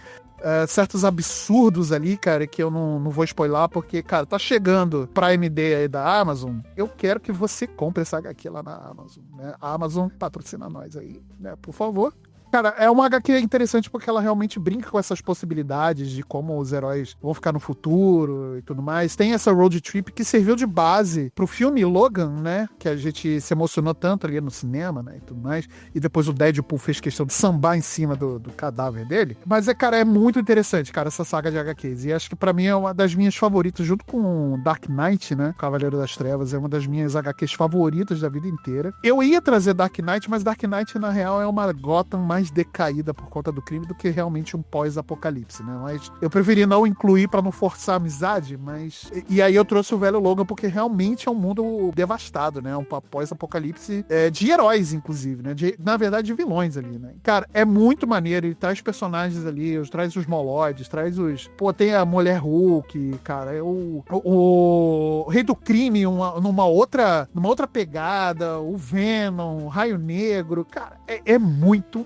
certos absurdos ali, cara, que eu não vou spoiler, porque, cara, tá chegando Prime Day aí da Amazon, eu quero que você compre essa HQ lá na Amazon, né? A Amazon patrocina nós aí, né? Por favor. Cara, é uma HQ interessante porque ela realmente brinca com essas possibilidades de como os heróis vão ficar no futuro e tudo mais. Tem essa road trip que serviu de base pro filme Logan, né? Que a gente se emocionou tanto ali no cinema, né? E tudo mais. E depois o Deadpool fez questão de sambar em cima do cadáver dele. Mas, cara, é muito interessante, cara, essa saga de HQs. E acho que pra mim é uma das minhas favoritas, junto com Dark Knight, né? Cavaleiro das Trevas. É uma das minhas HQs favoritas da vida inteira. Eu ia trazer Dark Knight, mas Dark Knight, na real, é uma Gotham mais decaída por conta do crime do que realmente um pós-apocalipse, né? Mas eu preferi não incluir pra não forçar a amizade, mas... E aí eu trouxe o velho Logan porque realmente é um mundo devastado, né? Um pós-apocalipse de heróis, inclusive, né? Na verdade, de vilões ali, né? Cara, é muito maneiro. Ele traz personagens ali, traz os Moloides, traz os... Pô, tem a Mulher Hulk, cara, o Rei do Crime numa outra pegada, o Venom, o Raio Negro, cara, é muito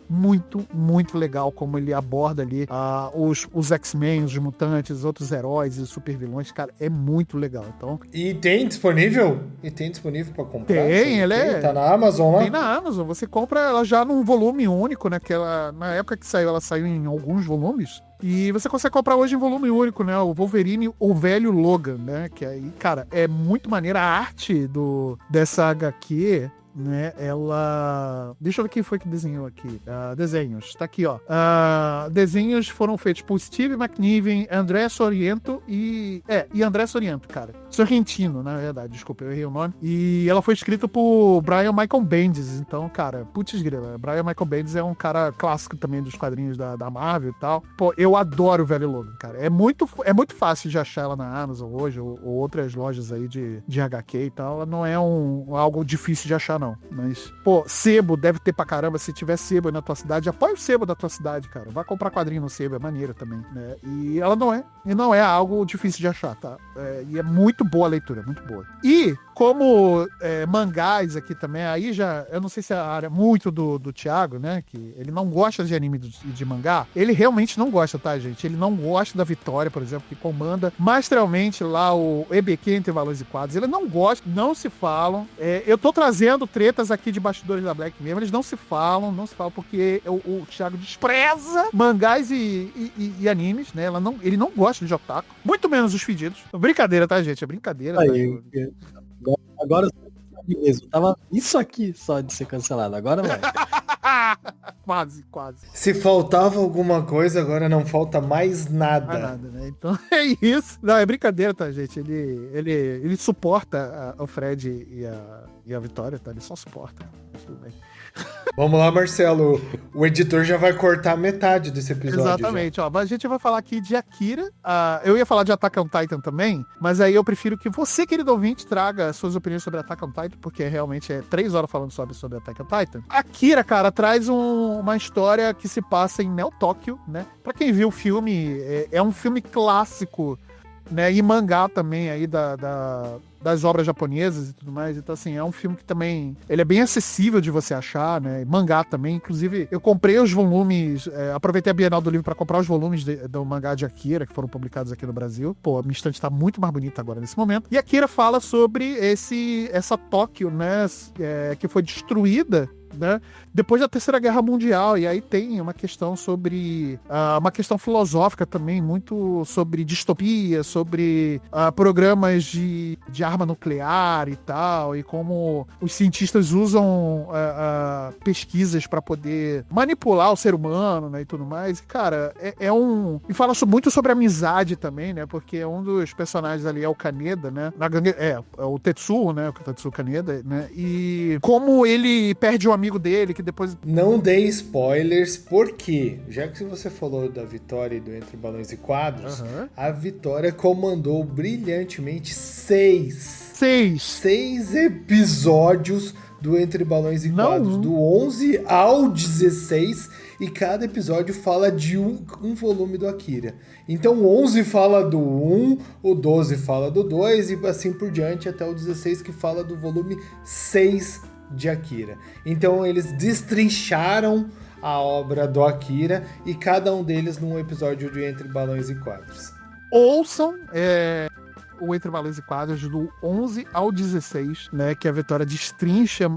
legal como ele aborda ali os X-Men, os mutantes, outros heróis e super vilões, cara, é muito legal. Então... E tem disponível? Pra comprar? Tem, Tá na Amazon lá? Tem na Amazon, você compra ela já num volume único, né, que ela, na época que saiu, ela saiu em alguns volumes. E você consegue comprar hoje em volume único, né? O Wolverine, o velho Logan, né? Que aí, cara, é muito maneira a arte dessa HQ, né? Ela... Deixa eu ver quem foi que desenhou aqui. Desenhos. Tá aqui, ó. Desenhos foram feitos por Steve McNiven, André Sorrento e André Sorrento, cara. Sorrentino, na verdade. Desculpa, eu errei o nome. E ela foi escrita por Brian Michael Bendis. Então, cara, putz grila. Brian Michael Bendis é um cara clássico também dos quadrinhos da Marvel e tal. Pô, eu adoro o velho Logan, cara. É muito fácil de achar ela na Amazon hoje, ou outras lojas aí de HQ e tal. Ela não é algo difícil de achar, não. Mas, pô, sebo deve ter pra caramba. Se tiver sebo aí na tua cidade, apoia o sebo da tua cidade, cara. Vai comprar quadrinho no sebo, é maneiro também, né? E ela não é algo difícil de achar, tá? E é muito boa a leitura, muito boa. E como mangás aqui também, aí já, eu não sei se é a área muito do Thiago, né, que ele não gosta de anime e de mangá, ele realmente não gosta, tá, gente? Ele não gosta da Vitória, por exemplo, que comanda maestralmente lá o EBQ Entre Valores e Quadros. Ele não gosta, não se falam. Eu tô trazendo tretas aqui de bastidores da Black mesmo, eles não se falam porque o Thiago despreza mangás e animes, né? Ele não gosta de otaku, muito menos os fedidos. Brincadeira, tá, gente? É brincadeira. Aí, tá? Agora mesmo. Tava isso aqui só de ser cancelado. Agora vai. Quase. Se faltava alguma coisa, agora não falta mais nada. Mais nada, né? Então é isso. Não, é brincadeira, tá, gente? Ele suporta o Fred e a Vitória, tá? Ele só suporta. Mas tudo bem. Vamos lá, Marcelo. O editor já vai cortar metade desse episódio. Exatamente, ó. A gente vai falar aqui de Akira. Eu ia falar de Attack on Titan também, mas aí eu prefiro que você, querido ouvinte, traga suas opiniões sobre Attack on Titan, porque realmente é 3 horas falando sobre Attack on Titan. Akira, cara, traz uma história que se passa em Neo Tóquio, né? Pra quem viu o filme, é um filme clássico, né? E mangá também aí das obras japonesas e tudo mais. Então, assim, é um filme que também... Ele é bem acessível de você achar, né? Mangá também. Inclusive, eu comprei os volumes... aproveitei a Bienal do Livro para comprar os volumes do mangá de Akira, que foram publicados aqui no Brasil. Pô, a minha estante tá muito mais bonita agora nesse momento. E Akira fala sobre essa Tóquio, né? Que foi destruída né? Depois da Terceira Guerra Mundial, e aí tem uma questão sobre uma questão filosófica também, muito sobre distopia, sobre programas de arma nuclear e tal, e como os cientistas usam pesquisas para poder manipular o ser humano, né, e tudo mais. E, cara, e fala muito sobre amizade também, né, porque um dos personagens ali é o Kaneda, né, é o Tetsuo, né, o Tetsuo Kaneda, né, e como ele perde um amigo dele, que depois... Não dei spoilers, porque, já que você falou da Vitória e do Entre Balões e Quadros, a Vitória comandou brilhantemente 6 episódios do Entre Balões e Quadros, do 11 ao 16, e cada episódio fala de um volume do Akira. Então o 11 fala do 1, o 12 fala do 2 e assim por diante até o 16 que fala do volume 6 de Akira. Então eles destrincharam a obra do Akira e cada um deles num episódio de Entre Balões e Quadros. Ouçam o Entre Balões e Quadros do 11 ao 16, né, que a Vitória destrincha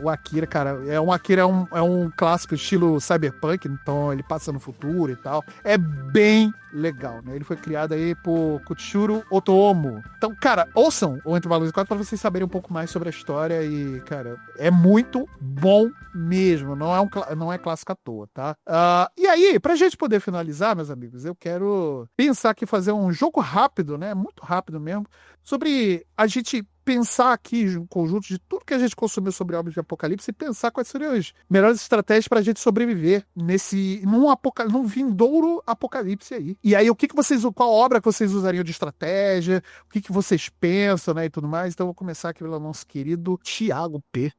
o Akira, cara. O Akira é um clássico estilo cyberpunk, então ele passa no futuro e tal. É bem legal, né? Ele foi criado aí por Kutshiro Otomo. Então, cara, ouçam o Entre Balões e Quadros pra vocês saberem um pouco mais sobre a história e, cara, é muito bom mesmo. Não é clássico à toa, tá? E aí, pra gente poder finalizar, meus amigos, eu quero pensar aqui, fazer um jogo rápido, né? Muito rápido mesmo, sobre a gente pensar aqui, um conjunto de tudo que a gente consumiu sobre obras de Apocalipse e pensar quais seriam as melhores estratégias pra gente sobreviver num vindouro apocalipse aí. E aí, qual obra que vocês usariam de estratégia, o que vocês pensam, né, e tudo mais. Então, eu vou começar aqui pelo nosso querido Thiago P.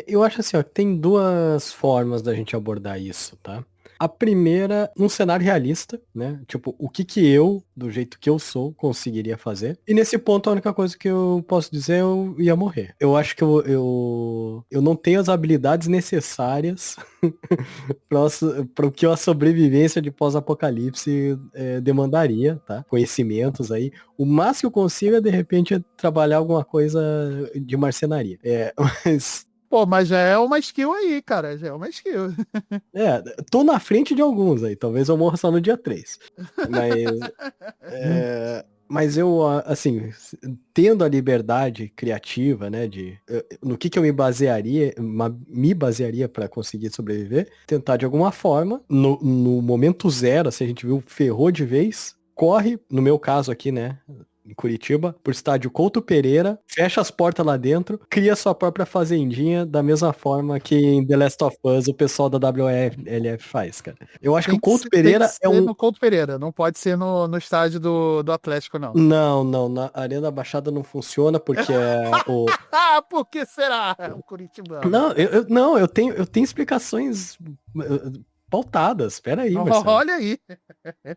Eu acho assim, ó, tem duas formas da gente abordar isso, tá? A primeira, um cenário realista, né? Tipo, o que eu, do jeito que eu sou, conseguiria fazer. E nesse ponto, a única coisa que eu posso dizer, eu ia morrer. Eu acho que eu não tenho as habilidades necessárias para o que a sobrevivência de pós-apocalipse demandaria, tá? Conhecimentos aí. O máximo que eu consigo é, de repente, trabalhar alguma coisa de marcenaria. Mas... Pô, mas já é uma skill aí, cara. Já é uma skill. Tô na frente de alguns aí. Talvez eu morra só no dia 3. Mas eu, assim, tendo a liberdade criativa, né, no que eu me basearia para conseguir sobreviver, tentar de alguma forma, no momento zero, assim, a gente viu, ferrou de vez, corre, no meu caso aqui, né, em Curitiba, por estádio Couto Pereira, fecha as portas lá dentro, cria sua própria fazendinha, da mesma forma que em The Last of Us o pessoal da WLF faz, cara. Eu acho que o Couto Pereira é no Couto Pereira, não pode ser no estádio do Atlético, não. Não, na Arena da Baixada não funciona, porque Por que será? O Curitibano. Não, eu tenho explicações pautadas, peraí, Marcelo. Olha aí.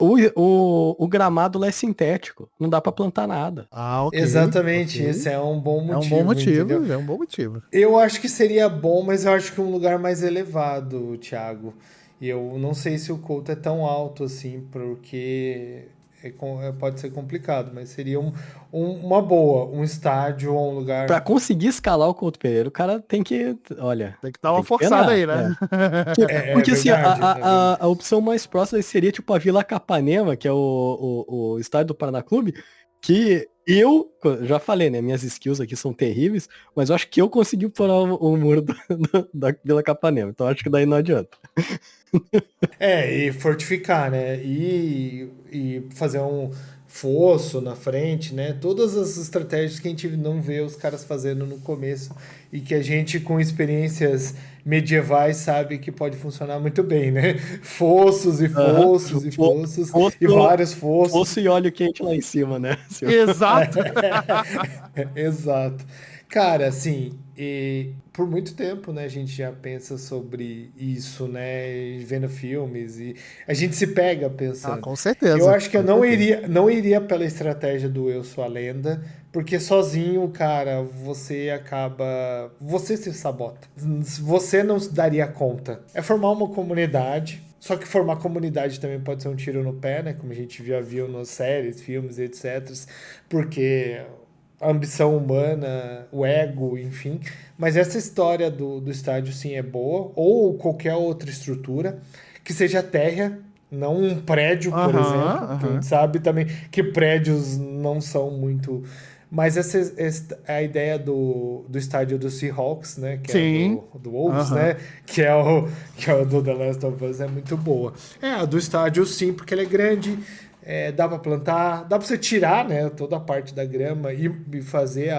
O gramado lá é sintético, não dá pra plantar nada. Ok. Exatamente, esse é um bom motivo. É um bom motivo, entendeu? é um bom motivo. Eu acho que seria bom, mas eu acho que um lugar mais elevado, Thiago. E eu não sei se o Couto é tão alto assim, porque pode ser complicado, mas seria uma boa, um estádio ou um lugar... Pra conseguir escalar o Couto Pereira, o cara tem que, olha... Tem que dar uma forçada aí, né? Porque assim, verdade, a opção mais próxima seria tipo a Vila Capanema, que é o estádio do Paraná Clube, que eu já falei, né? Minhas skills aqui são terríveis, mas eu acho que eu consegui furar o muro da Vila Capanema, então acho que daí não adianta. E fortificar, né? E fazer um fosso na frente, né? Todas as estratégias que a gente não vê os caras fazendo no começo e que a gente, com experiências medievais, sabe que pode funcionar muito bem, né? Fossos e fossos e fossos e vários fossos. Fosso e óleo quente lá em cima, né? Exato. Exato. Cara, assim, por muito tempo, né, a gente já pensa sobre isso, né, vendo filmes, e a gente se pega pensando. Com certeza. Eu acho que eu não iria pela estratégia do Eu Sou a Lenda, porque sozinho, cara, você se sabota. Você não se daria conta. É formar uma comunidade. Só que formar comunidade também pode ser um tiro no pé, né? Como a gente já viu nas séries, filmes, etc. Porque a ambição humana, o ego, enfim. Mas essa história do estádio, sim, é boa. Ou qualquer outra estrutura que seja térrea, não um prédio, por exemplo. Que a gente sabe também que prédios não são muito... Mas essa é a ideia do estádio do Seahawks, né? Que Sim. é do Wolves, né? Que é o do The Last of Us, é muito boa. A do estádio, sim, porque ele é grande, dá pra plantar, dá pra você tirar, né, toda a parte da grama e fazer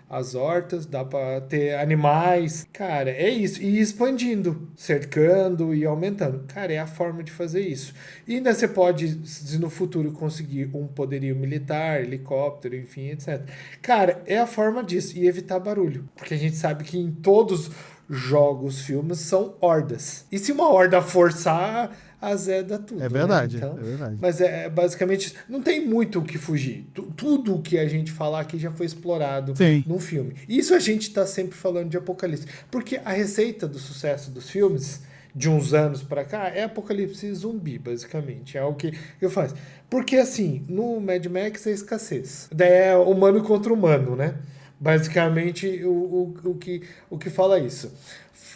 as hortas, dá pra ter animais. Cara, é isso. E expandindo, cercando e aumentando. Cara, é a forma de fazer isso. E ainda você pode, se no futuro conseguir um poderio militar, helicóptero, enfim, etc. Cara, é a forma disso. E evitar barulho. Porque a gente sabe que em todos jogos, filmes, são hordas. E se uma horda forçar, azeda tudo. É verdade, né? Então, é verdade. Mas basicamente, não tem muito o que fugir. Tudo o que a gente falar aqui já foi explorado Sim. num filme. Isso a gente tá sempre falando de Apocalipse. Porque a receita do sucesso dos filmes, de uns anos pra cá, é Apocalipse zumbi, basicamente. É o que eu faço. Porque, assim, no Mad Max é escassez. Daí é humano contra humano, né? Basicamente, o que fala isso.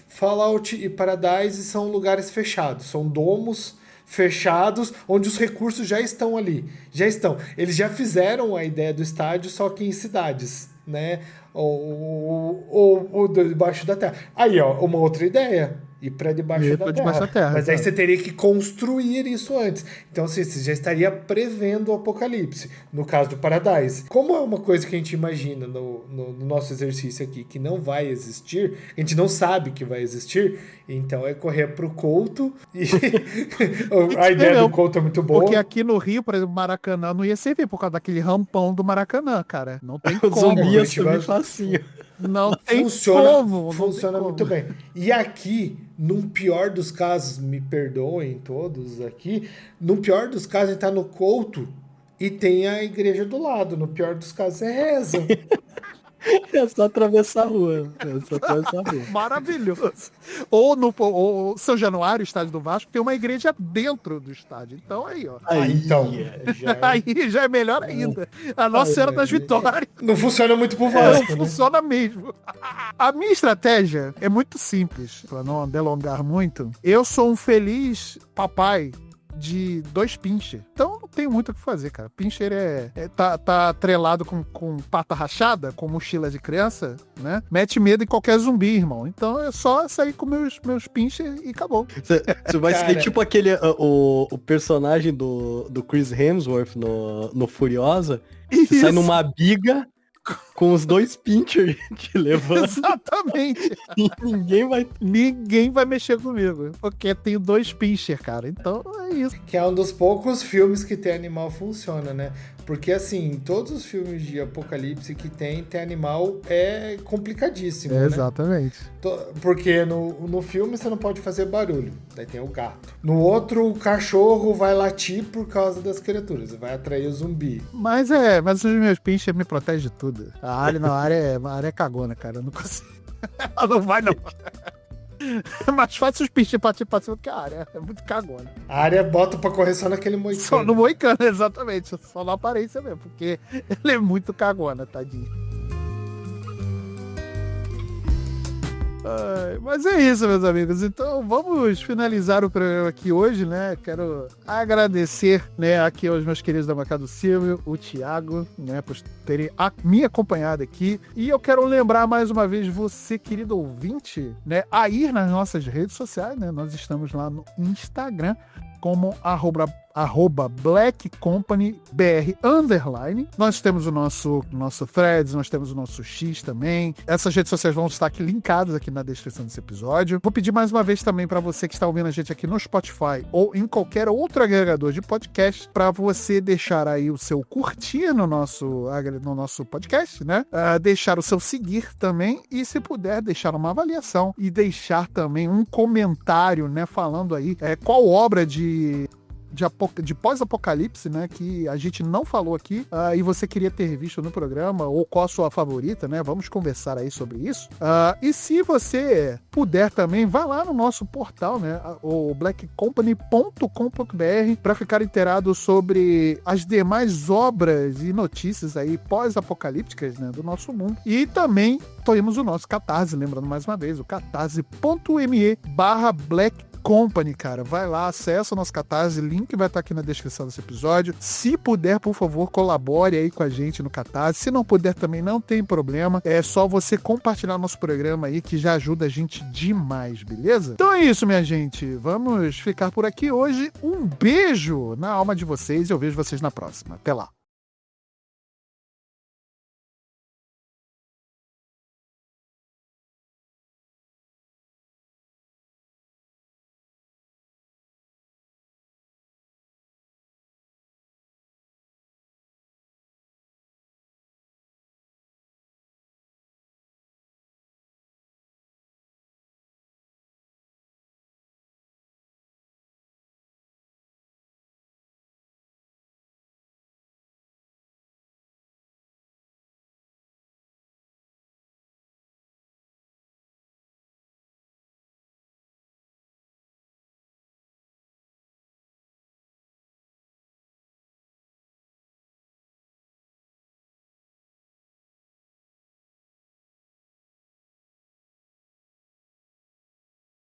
Fallout e Paradise são lugares fechados, são domos fechados, onde os recursos já estão ali, já estão. Eles já fizeram a ideia do estádio, só que em cidades, né? Ou debaixo da terra. Aí, ó, uma outra ideia. Ir para debaixo da terra. Mas aí você teria que construir isso antes. Então, assim, você já estaria prevendo o apocalipse, no caso do Paradise. Como é uma coisa que a gente imagina no nosso exercício aqui, que não vai existir, a gente não sabe que vai existir, então é correr pro Couto. E a ideia do Couto é muito boa. Porque aqui no Rio, por exemplo, Maracanã não ia servir por causa daquele rampão do Maracanã, cara. Não tem como. O zumbi ia subir facinho. Não tem como. Funciona muito bem. E aqui, num pior dos casos, me perdoem todos aqui, no pior dos casos, a gente tá no Couto e tem a igreja do lado. No pior dos casos, é reza. É só atravessar a rua. Maravilhoso. Ou São Januário, estádio do Vasco, tem uma igreja dentro do estádio. Então aí, ó. Aí já é melhor ainda. A Nossa Senhora das Vitórias. Não funciona muito pro Vasco. Não funciona mesmo. A minha estratégia é muito simples, pra não delongar muito. Eu sou um feliz papai de 2 pincher. Então não tem muito o que fazer, cara. Pincher tá atrelado com pata rachada, com mochila de criança, né? Mete medo em qualquer zumbi, irmão. Então é só sair com meus pincher e acabou. Você vai ser tipo aquele o personagem do Chris Hemsworth no Furiosa. Você sai numa biga com os 2 pinchers te levando. Exatamente. E ninguém vai mexer comigo. Porque tenho 2 pincher, cara. Então é isso. Que é um dos poucos filmes que tem animal funciona, né? Porque, assim, todos os filmes de apocalipse que tem animal é complicadíssimo, né? Exatamente. Porque no filme você não pode fazer barulho. Daí tem o gato. No outro, o cachorro vai latir por causa das criaturas. Vai atrair o zumbi. Mas os meus pincher me protegem de tudo. A área é cagona, cara. Eu não consigo. Ela não vai, não. É mais fácil os pincher partir pra cima que a área. É muito cagona. A área bota pra correr só naquele moicano. Só no moicano, exatamente. Só na aparência mesmo. Porque ele é muito cagona, tadinho. Mas é isso, meus amigos. Então vamos finalizar o programa aqui hoje, né? Quero agradecer, né, aqui aos meus queridos da bancada, o Silvio, o Thiago, né, por terem me acompanhado aqui. E eu quero lembrar mais uma vez você, querido ouvinte, né, a ir nas nossas redes sociais, né? Nós estamos lá no Instagram como @Black Company BR _. Nós temos o nosso Threads, nós temos o nosso X também. Essas redes sociais vão estar aqui linkadas aqui na descrição desse episódio. Vou pedir mais uma vez também para você que está ouvindo a gente aqui no Spotify ou em qualquer outro agregador de podcast, para você deixar aí o seu curtir no nosso podcast, né? Deixar o seu seguir também e, se puder, deixar uma avaliação e deixar também um comentário, né? Falando aí qual obra de de pós-apocalipse, né, que a gente não falou aqui, e você queria ter visto no programa, ou qual a sua favorita, né? Vamos conversar aí sobre isso. E se você puder também, vá lá no nosso portal, né, o blackcompany.com.br, para ficar inteirado sobre as demais obras e notícias aí pós-apocalípticas, né, do nosso mundo. E também temos o nosso Catarse, lembrando mais uma vez, o catarse.me/blackcompany, cara. Vai lá, acessa o nosso Catarse, link vai estar aqui na descrição desse episódio. Se puder, por favor, colabore aí com a gente no Catarse. Se não puder também, não tem problema. É só você compartilhar o nosso programa aí, que já ajuda a gente demais, beleza? Então é isso, minha gente. Vamos ficar por aqui hoje. Um beijo na alma de vocês e eu vejo vocês na próxima. Até lá.